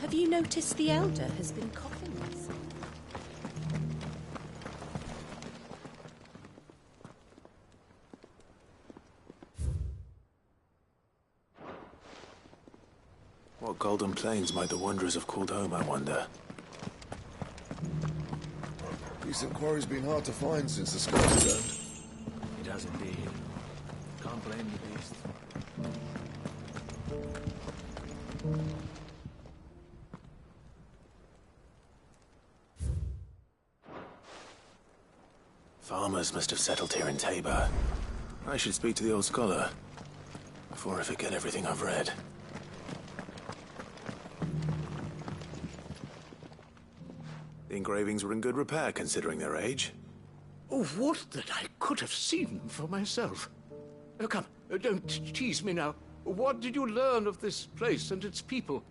[SPEAKER 3] Have you noticed the Elder has been coughing less?
[SPEAKER 2] What golden plains might the Wanderers have called home, I wonder?
[SPEAKER 15] Decent quarry's been hard to find since the sky turned.
[SPEAKER 18] It has indeed. Can't blame the beast.
[SPEAKER 2] Farmers must have settled here in Tabor. I should speak to the old scholar before I forget everything I've read. The engravings were in good repair considering their age.
[SPEAKER 8] Oh, would that I could have seen them for myself. Come, don't tease me now. What did you learn of this place and its people?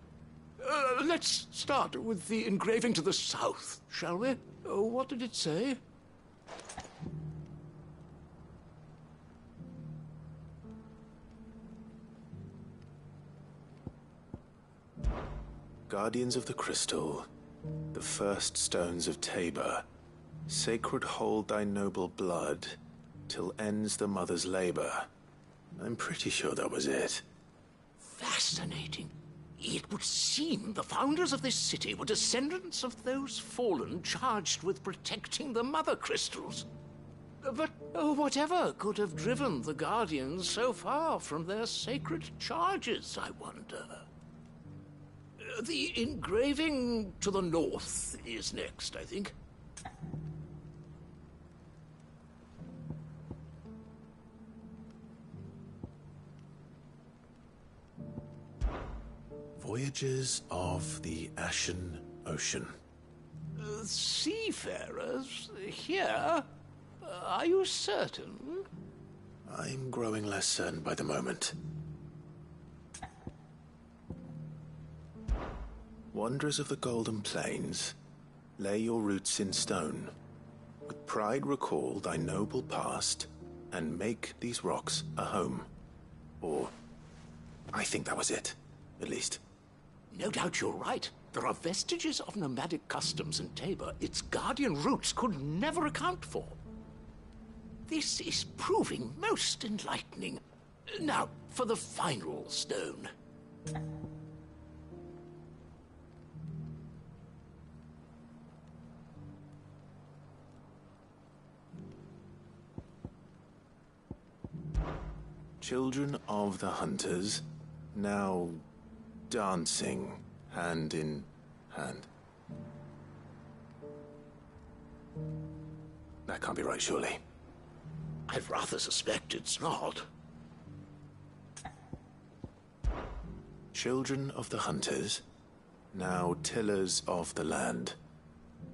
[SPEAKER 8] Let's start with the engraving to the south, shall we? What did it say?
[SPEAKER 2] Guardians of the Crystal, the first stones of Tabor, sacred hold thy noble blood, till ends the mother's labor. I'm pretty sure that was it.
[SPEAKER 8] Fascinating. It would seem the founders of this city were descendants of those fallen charged with protecting the mother crystals. But whatever could have driven the Guardians so far from their sacred charges, I wonder? The engraving to the north is next, I think.
[SPEAKER 2] Voyages of the Ashen Ocean.
[SPEAKER 8] Seafarers here? Are you certain?
[SPEAKER 2] I'm growing less certain by the moment. Wanderers of the Golden Plains, lay your roots in stone. With pride recall thy noble past, and make these rocks a home. Or, I think that was it, at least.
[SPEAKER 8] No doubt you're right. There are vestiges of nomadic customs in Tabor its guardian roots could never account for. This is proving most enlightening. Now, for the final stone.
[SPEAKER 2] Children of the Hunters, now dancing hand in hand. That can't be right, surely.
[SPEAKER 8] I rather suspect it's not.
[SPEAKER 2] Children of the Hunters, now tillers of the land,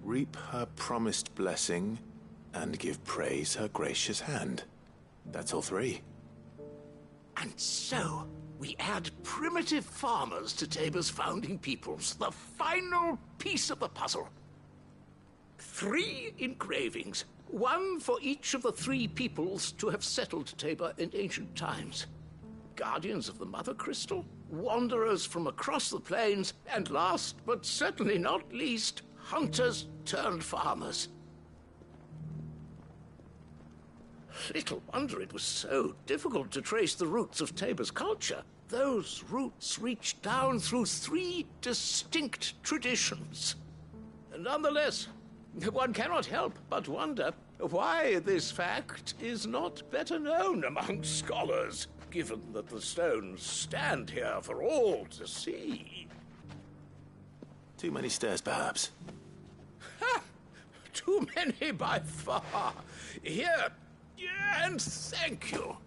[SPEAKER 2] reap her promised blessing and give praise her gracious hand. That's all three.
[SPEAKER 8] And so, we add primitive farmers to Tabor's founding peoples, the final piece of the puzzle. 3 engravings, one for each of the 3 peoples to have settled Tabor in ancient times. Guardians of the Mother Crystal, wanderers from across the plains, and last but certainly not least, hunters turned farmers. Little wonder it was so difficult to trace the roots of Tabor's culture. Those roots reach down through 3 distinct traditions. Nonetheless, one cannot help but wonder why this fact is not better known among scholars, given that the stones stand here for all to see.
[SPEAKER 2] Too many stairs, perhaps.
[SPEAKER 8] Ha! Too many by far. Here, and thank you.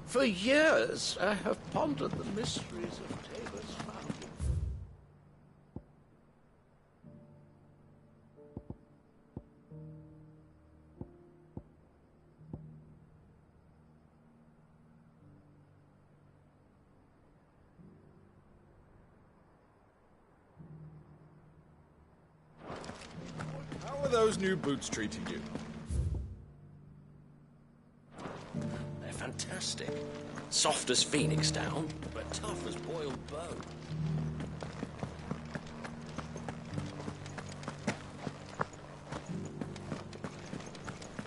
[SPEAKER 8] For years, I have pondered the mysteries of Tabor's founding.
[SPEAKER 7] those new boots treating you?
[SPEAKER 4] They're fantastic. Soft as phoenix down, but tough as boiled bone.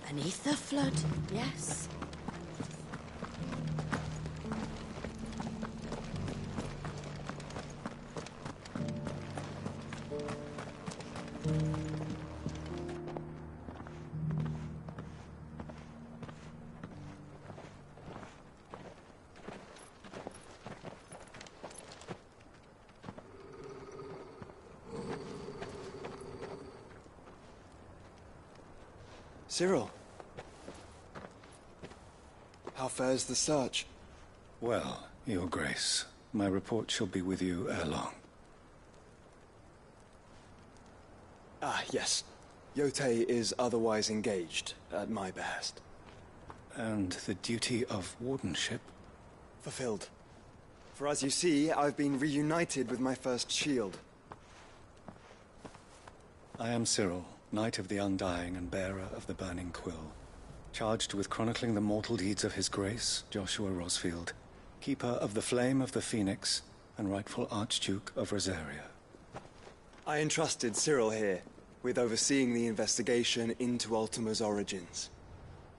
[SPEAKER 3] Beneath the flood, yes.
[SPEAKER 6] Cyril. How fares the search?
[SPEAKER 11] Well, Your Grace, my report shall be with you ere long.
[SPEAKER 6] Ah, yes. Yotei is otherwise engaged, at my behest.
[SPEAKER 11] And the duty of wardenship?
[SPEAKER 6] Fulfilled. For as you see, I've been reunited with my first shield.
[SPEAKER 11] I am Cyril, Knight of the Undying and bearer of the Burning Quill, charged with chronicling the mortal deeds of His Grace, Joshua Rosfield, keeper of the Flame of the Phoenix and rightful Archduke of Rosaria.
[SPEAKER 6] I entrusted Cyril here with overseeing the investigation into Ultima's origins.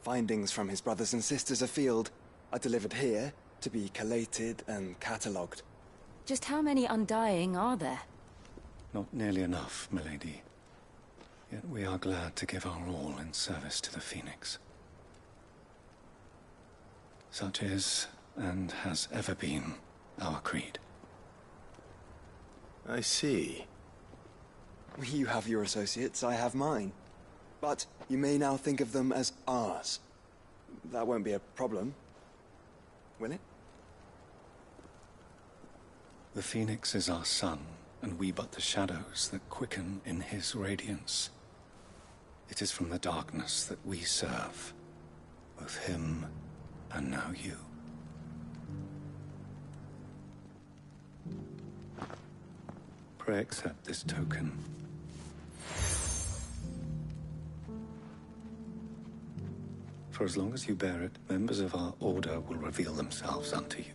[SPEAKER 6] Findings from his brothers and sisters afield are delivered here to be collated and catalogued.
[SPEAKER 13] Just how many Undying are there?
[SPEAKER 11] Not nearly enough, milady. Yet we are glad to give our all in service to the Phoenix. Such is, and has ever been, our creed.
[SPEAKER 2] I see.
[SPEAKER 6] You have your associates, I have mine. But you may now think of them as ours. That won't be a problem, will it?
[SPEAKER 11] The Phoenix is our sun, and we but the shadows that quicken in his radiance. It is from the darkness that we serve, both him and now you. Pray accept this token. For as long as you bear it, members of our order will reveal themselves unto you,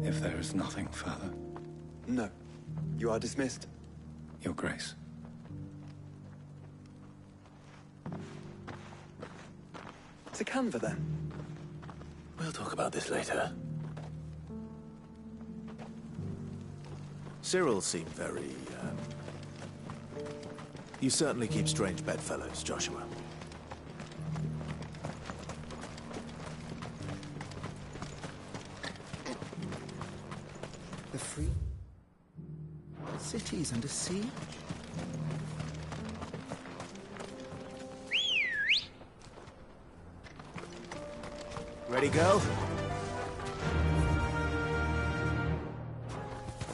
[SPEAKER 11] if there is nothing further.
[SPEAKER 6] No. You are dismissed.
[SPEAKER 11] Your Grace.
[SPEAKER 6] To Canva, then.
[SPEAKER 2] We'll talk about this later. Cyril seemed very, You certainly keep strange bedfellows, Joshua.
[SPEAKER 1] The free cities under siege? Ready, go?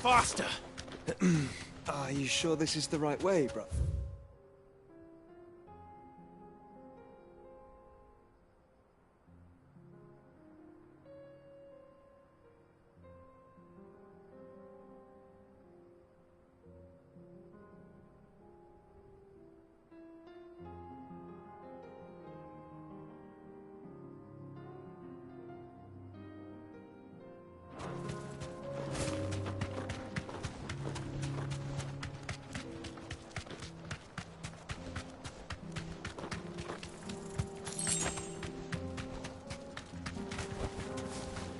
[SPEAKER 2] Faster!
[SPEAKER 6] Are you sure this is the right way, bro?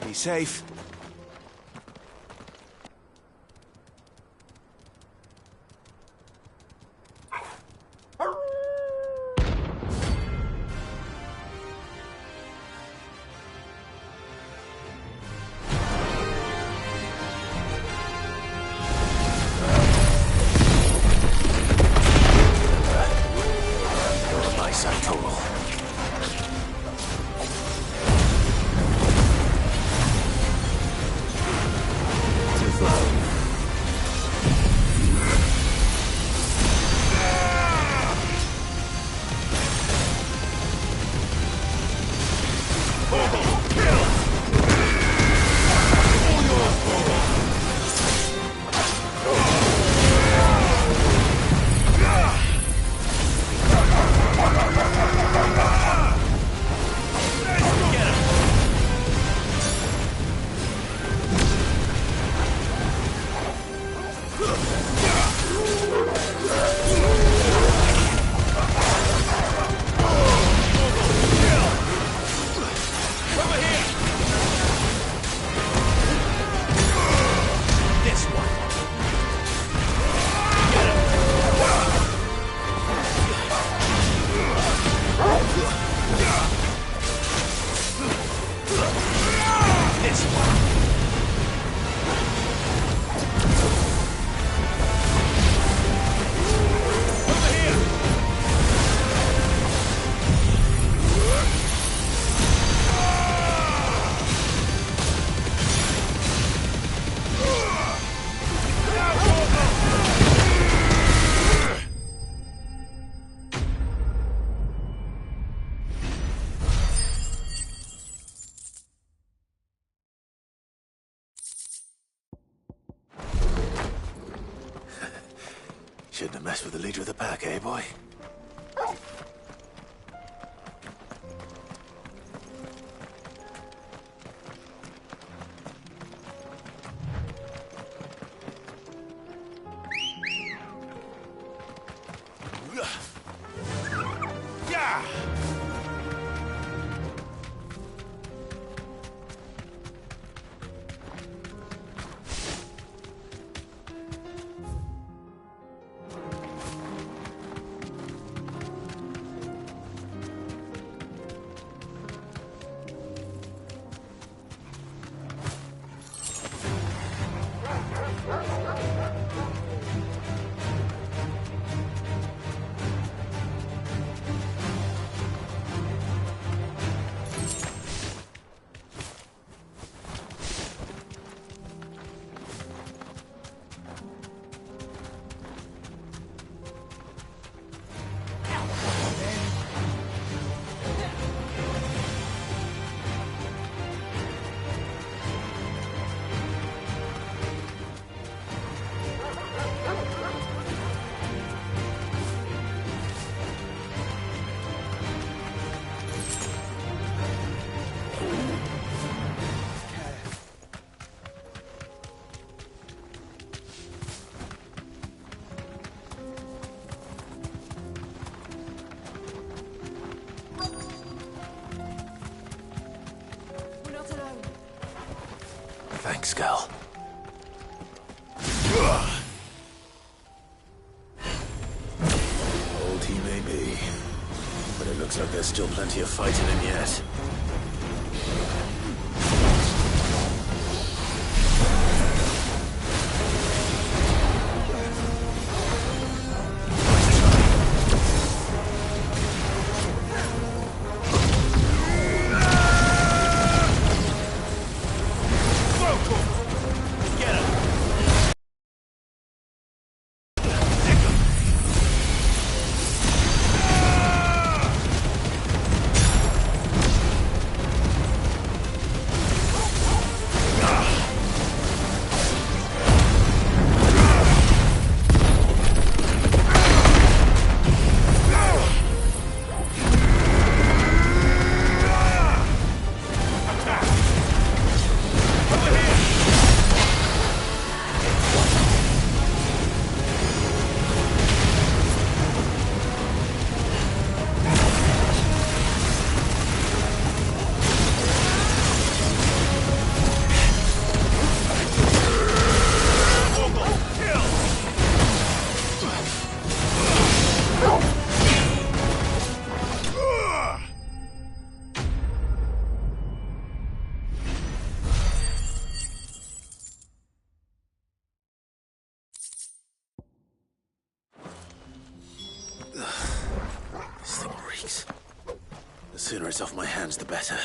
[SPEAKER 2] Be safe. Shouldn't have messed with the leader of the pack, eh, boy? Thanks, Gal. Old he may be, but it looks like there's still plenty of fight in him yet. This thing reeks. The sooner it's off my hands, the better.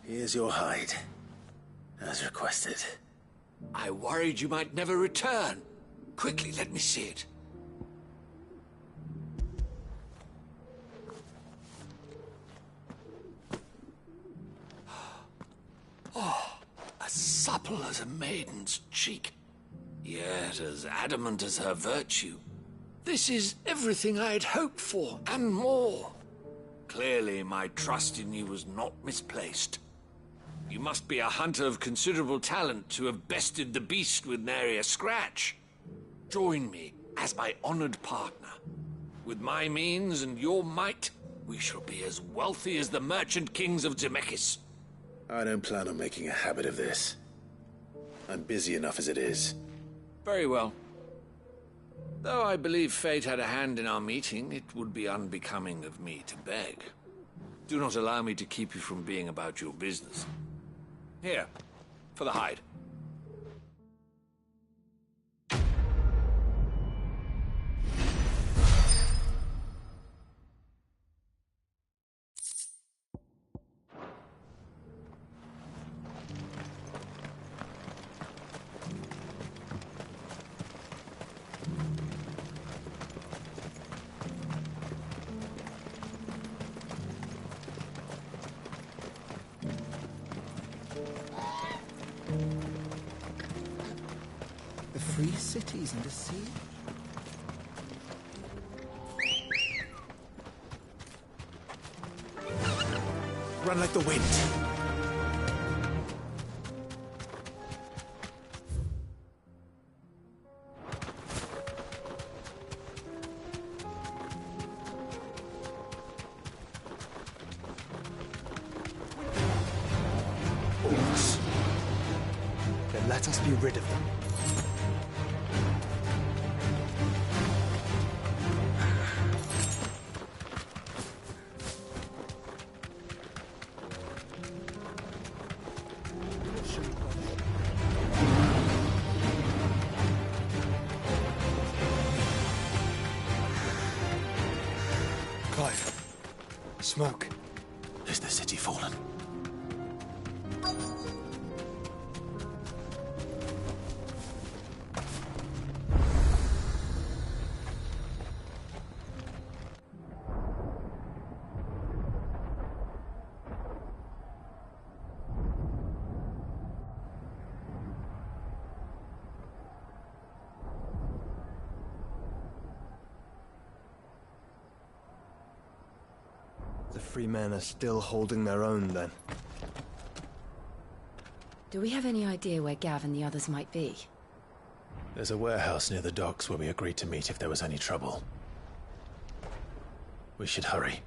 [SPEAKER 2] Here's your hide, as requested.
[SPEAKER 17] I worried you might never return. Quickly, let me see it. Oh, as supple as a maiden's cheek, yet as adamant as her virtue. This is everything I had hoped for, and more. Clearly, my trust in you was not misplaced. You must be a hunter of considerable talent to have bested the beast with nary a scratch. Join me as my honored partner. With my means and your might, we shall be as wealthy as the merchant kings of Zemeckis.
[SPEAKER 2] I don't plan on making a habit of this. I'm busy enough as it is.
[SPEAKER 17] Very well. Though I believe fate had a hand in our meeting, it would be unbecoming of me to beg. Do not allow me to keep you from being about your business. Here, for the hide.
[SPEAKER 5] free cities under siege.
[SPEAKER 2] Run like the wind.
[SPEAKER 6] Orcs. Then let us be rid of them. Clive. Smoke.
[SPEAKER 2] Is the city fallen?
[SPEAKER 6] The free men are still holding their own, then.
[SPEAKER 13] Do we have any idea where Gav and the others might be?
[SPEAKER 2] There's a warehouse near the docks where we agreed to meet if there was any trouble. We should hurry.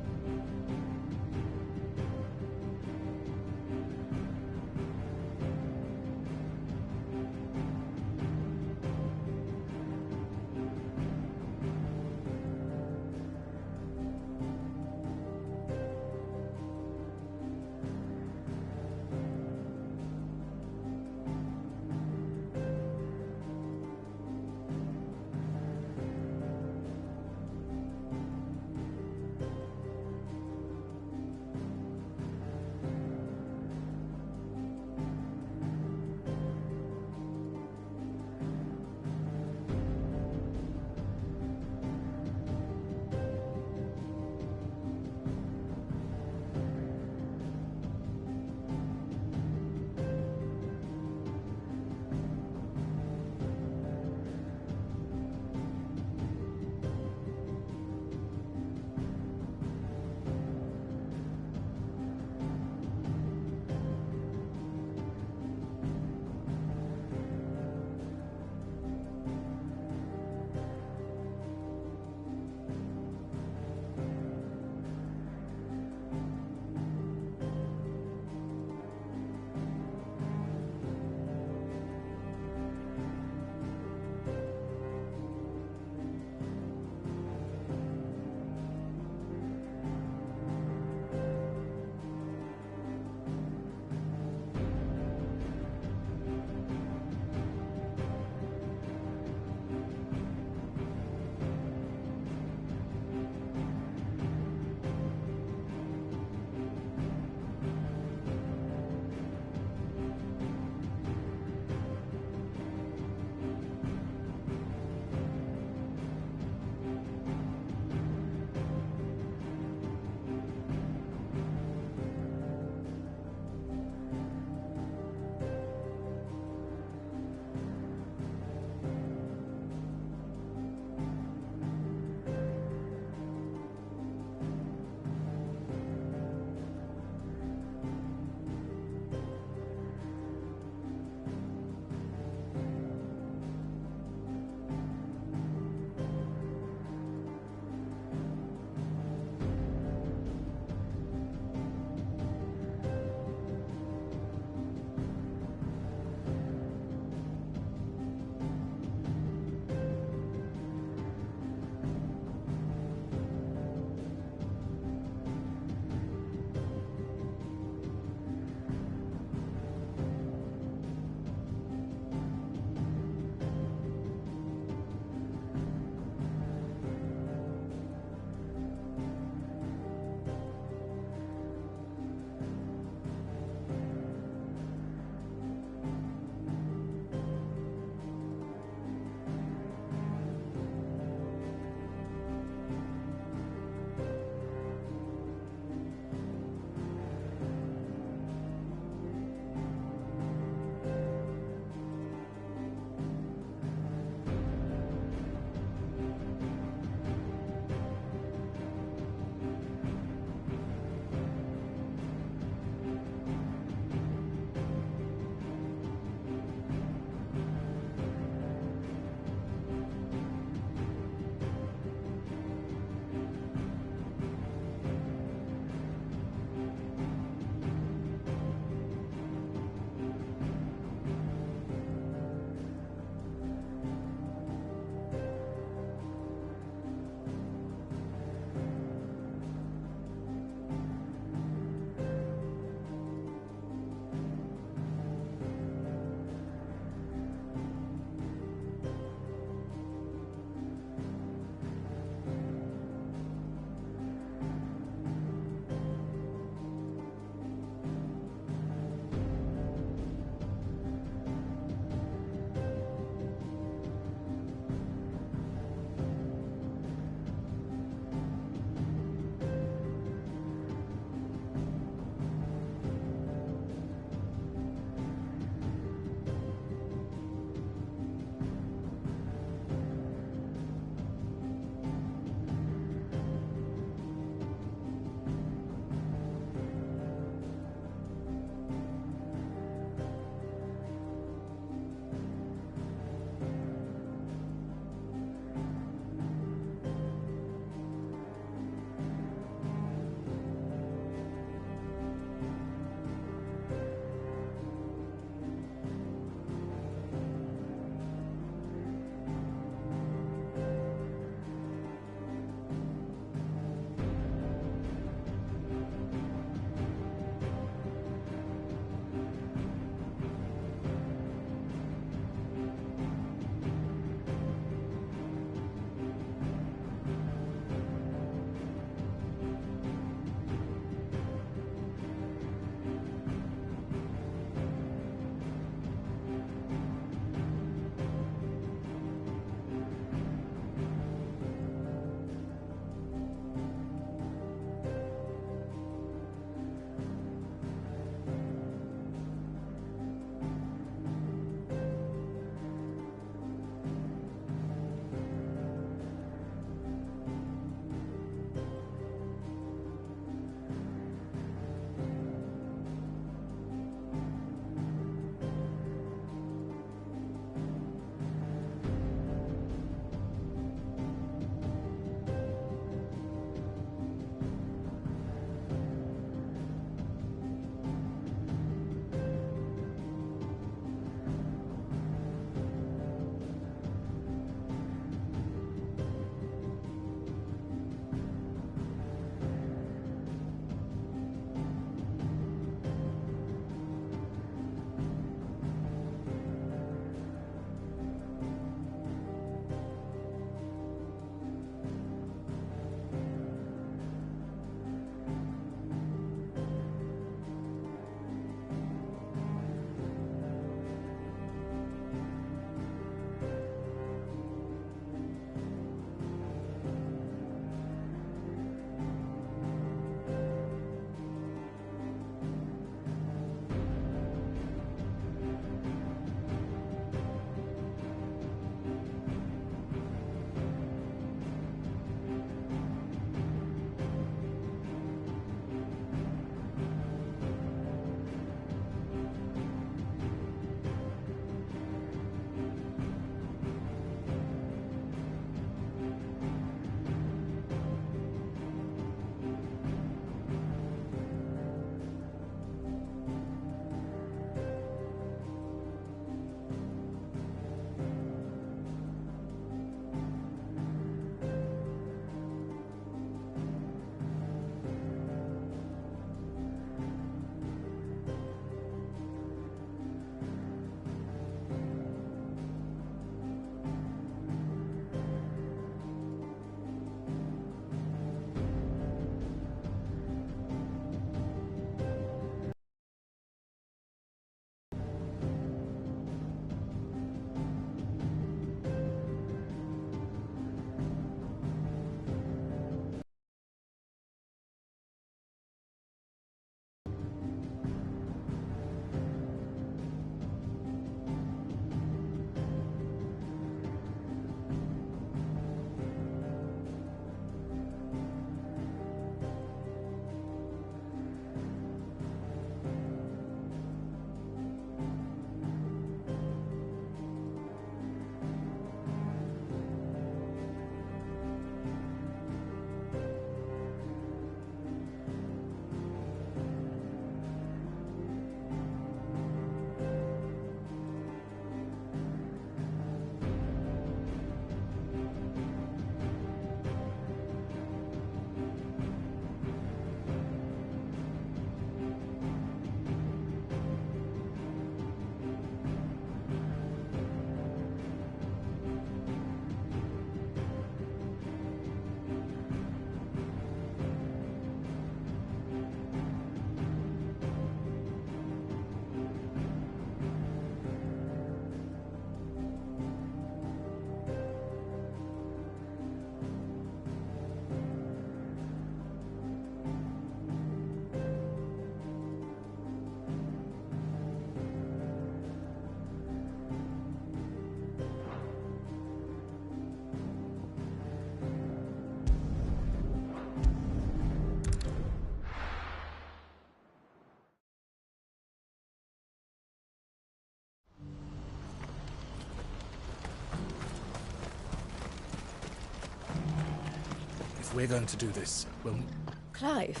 [SPEAKER 5] we're going to do this, when...
[SPEAKER 3] Clive,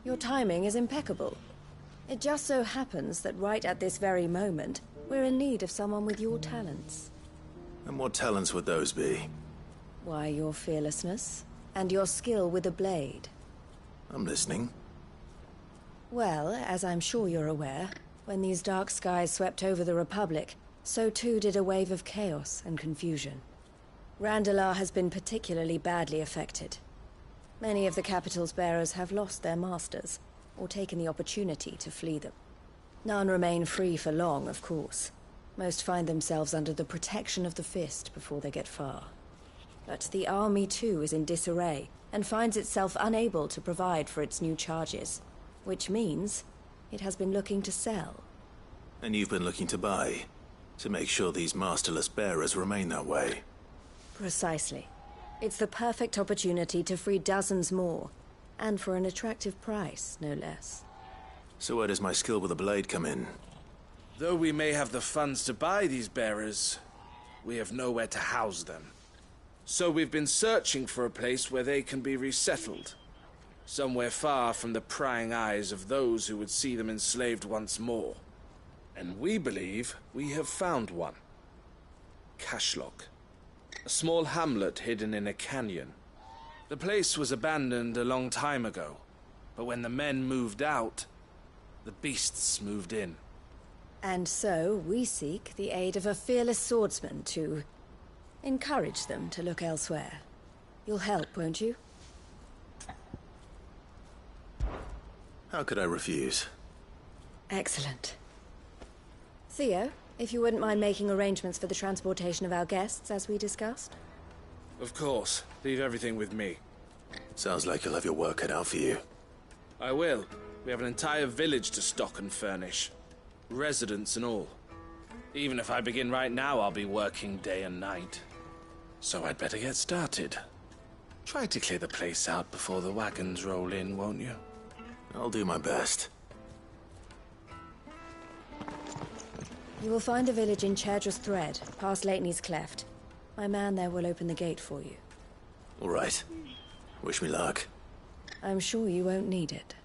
[SPEAKER 3] your timing is impeccable. It just so happens that right at this very moment, we're in need of someone with your talents.
[SPEAKER 2] And what talents would those be?
[SPEAKER 3] Why, your fearlessness, and your skill with a blade.
[SPEAKER 2] I'm listening.
[SPEAKER 3] Well, as I'm sure you're aware, when these dark skies swept over the Republic, so too did a wave of chaos and confusion. Randalar has been particularly badly affected. Many of the capital's bearers have lost their masters, or taken the opportunity to flee them. None remain free for long, of course. Most find themselves under the protection of the Fist before they get far. But the army too is in disarray, and finds itself unable to provide for its new charges. Which means it has been looking to sell.
[SPEAKER 2] And you've been looking to buy, to make sure these masterless bearers remain that way.
[SPEAKER 3] Precisely. It's the perfect opportunity to free dozens more, and for an attractive price, no less.
[SPEAKER 2] So where does my skill with a blade come in?
[SPEAKER 8] Though we may have the funds to buy these bearers, we have nowhere to house them. So we've been searching for a place where they can be resettled. Somewhere far from the prying eyes of those who would see them enslaved once more. And we believe we have found one. Cashlock. A small hamlet hidden in a canyon. The place was abandoned a long time ago, but when the men moved out, the beasts moved in.
[SPEAKER 3] And so we seek the aid of a fearless swordsman to encourage them to look elsewhere. You'll help, won't you?
[SPEAKER 2] How could I refuse?
[SPEAKER 3] Excellent. Theo, if you wouldn't mind making arrangements for the transportation of our guests, as we discussed.
[SPEAKER 8] Of course. Leave everything with me.
[SPEAKER 2] Sounds like you'll have your work cut out for you.
[SPEAKER 8] I will. We have an entire village to stock and furnish. Residents and all. Even if I begin right now, I'll be working day and night. So I'd better get started. Try to clear the place out before the wagons roll in, won't you?
[SPEAKER 2] I'll do my best.
[SPEAKER 3] You will find a village in Chairdra's Thread, past Lateney's Cleft. My man there will open the gate for you.
[SPEAKER 2] All right. Wish me luck.
[SPEAKER 3] I'm sure you won't need it.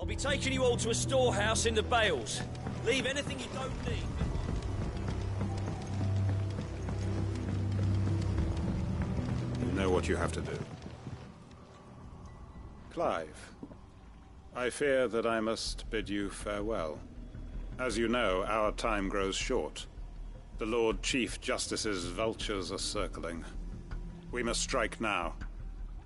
[SPEAKER 20] I'll be taking you all to a storehouse in the Bales. Leave anything you don't need.
[SPEAKER 9] You know what you have to do. Clive, I fear that I must bid you farewell. As you know, our time grows short. The Lord Chief Justice's vultures are circling. We must strike now.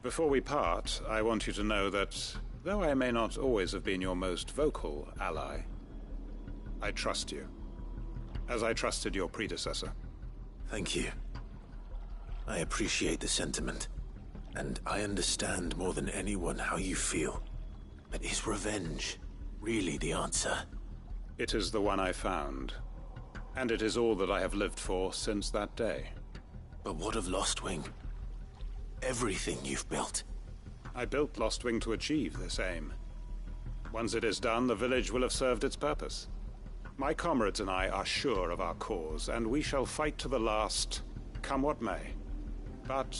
[SPEAKER 9] Before we part, I want you to know that though I may not always have been your most vocal ally, I trust you, as I trusted your predecessor.
[SPEAKER 2] Thank you. I appreciate the sentiment, and I understand more than anyone how you feel. But is revenge really the answer?
[SPEAKER 9] It is the one I found, and it is all that I have lived for since that day.
[SPEAKER 2] But what of Lostwing? Everything you've built.
[SPEAKER 9] I built Lostwing to achieve this aim. Once it is done, the village will have served its purpose. My comrades and I are sure of our cause, and we shall fight to the last, come what may. But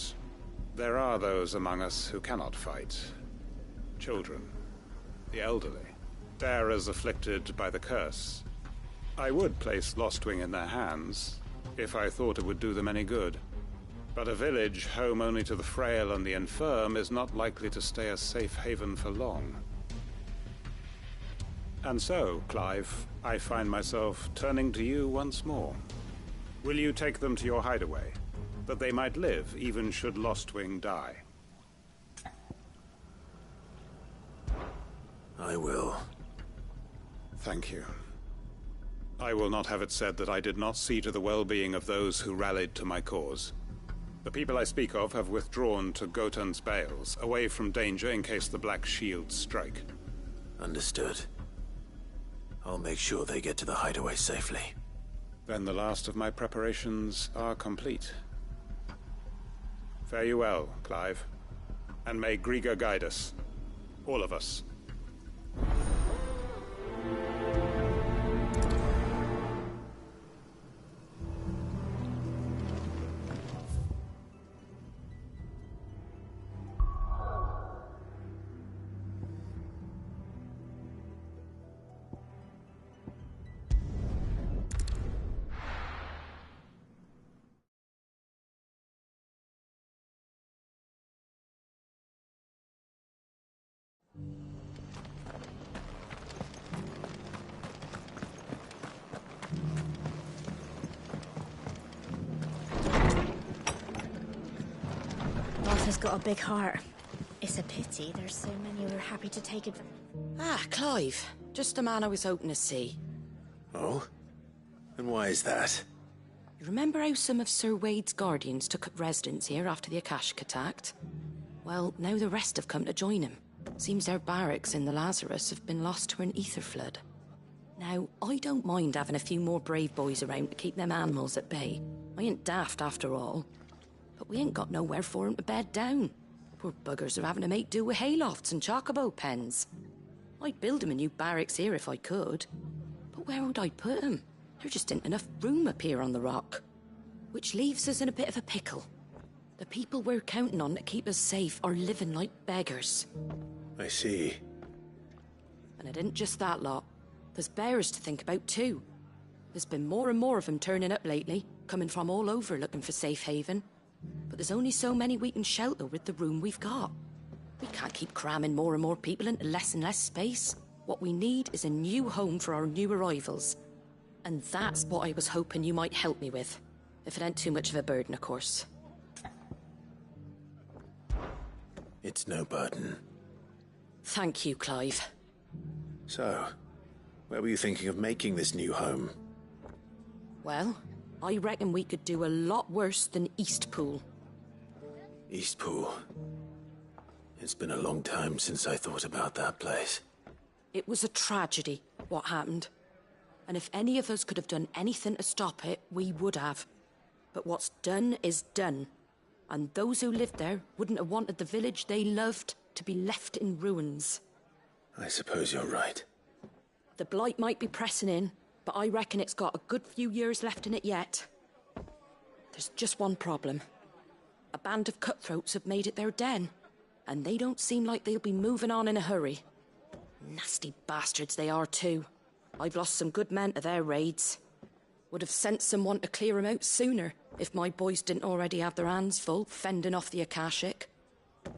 [SPEAKER 9] there are those among us who cannot fight. Children, the elderly, bearers afflicted by the curse. I would place Lostwing in their hands, if I thought it would do them any good. But a village home only to the frail and the infirm is not likely to stay a safe haven for long. And so, Clive, I find myself turning to you once more. Will you take them to your hideaway, that they might live even should Lostwing die?
[SPEAKER 2] I will.
[SPEAKER 9] Thank you. I will not have it said that I did not see to the well-being of those who rallied to my cause. The people I speak of have withdrawn to Gotun's Bales, away from danger in case the Black Shields strike.
[SPEAKER 2] Understood. I'll make sure they get to the hideaway safely.
[SPEAKER 9] Then the last of my preparations are complete. Fare you well, Clive. And may Griga guide us. All of us.
[SPEAKER 5] Arthur's got a big heart. It's a pity there's so many who are happy to take it.
[SPEAKER 3] Ah, Clive. Just the man I was hoping to see.
[SPEAKER 2] Oh? And why is that?
[SPEAKER 3] You remember how some of Sir Wade's guardians took up residence here after the Akashic attacked? Well, now the rest have come to join him. Seems their barracks in the Lazarus have been lost to an ether flood. Now, I don't mind having a few more brave boys around to keep them animals at bay. I ain't daft after all. But we ain't got nowhere for 'em to bed down. Poor buggers are having to make do with haylofts and chocobo pens. I'd build 'em a new barracks here if I could. But where would I put 'em? There just ain't enough room up here on the rock. Which leaves us in a bit of a pickle. The people we're counting on to keep us safe are living like beggars.
[SPEAKER 2] I see.
[SPEAKER 3] And it isn't just that lot. There's bears to think about too. There's been more and more of them turning up lately, coming from all over looking for safe haven. But there's only so many we can shelter with the room we've got. We can't keep cramming more and more people into less and less space. What we need is a new home for our new arrivals. And that's what I was hoping you might help me with. If it ain't too much of a burden, of course.
[SPEAKER 2] It's no burden.
[SPEAKER 3] Thank you, Clive.
[SPEAKER 2] So, where were you thinking of making this new home?
[SPEAKER 3] Well, I reckon we could do a lot worse than Eastpool.
[SPEAKER 2] Eastpool. It's been a long time since I thought about that place.
[SPEAKER 3] It was a tragedy, what happened. And if any of us could have done anything to stop it, we would have. But what's done is done. And those who lived there wouldn't have wanted the village they loved to be left in ruins.
[SPEAKER 2] I suppose you're right.
[SPEAKER 3] The blight might be pressing in, but I reckon it's got a good few years left in it yet. There's just one problem. A band of cutthroats have made it their den, and they don't seem like they'll be moving on in a hurry. Nasty bastards they are too. I've lost some good men to their raids. Would have sent someone to clear 'em out sooner if my boys didn't already have their hands full fending off the Akashic.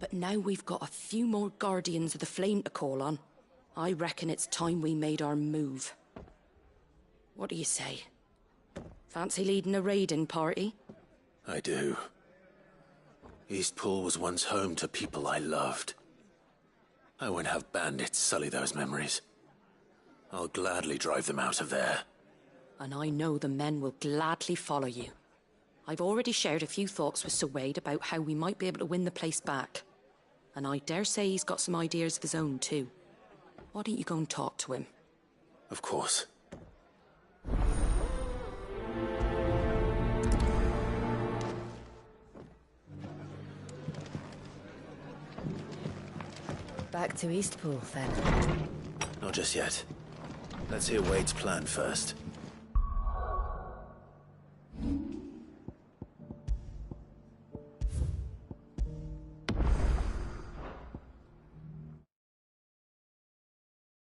[SPEAKER 3] But now we've got a few more guardians of the flame to call on. I reckon it's time we made our move. What do you say? Fancy leading a raiding party?
[SPEAKER 2] I do. Eastpool was once home to people I loved. I won't have bandits sully those memories. I'll gladly drive them out of there.
[SPEAKER 3] And I know the men will gladly follow you. I've already shared a few thoughts with Sir Wade about how we might be able to win the place back. And I dare say he's got some ideas of his own too. Why don't you go and talk to him?
[SPEAKER 2] Of course.
[SPEAKER 13] Back to Eastpool, then.
[SPEAKER 2] Not just yet. Let's hear Wade's plan first.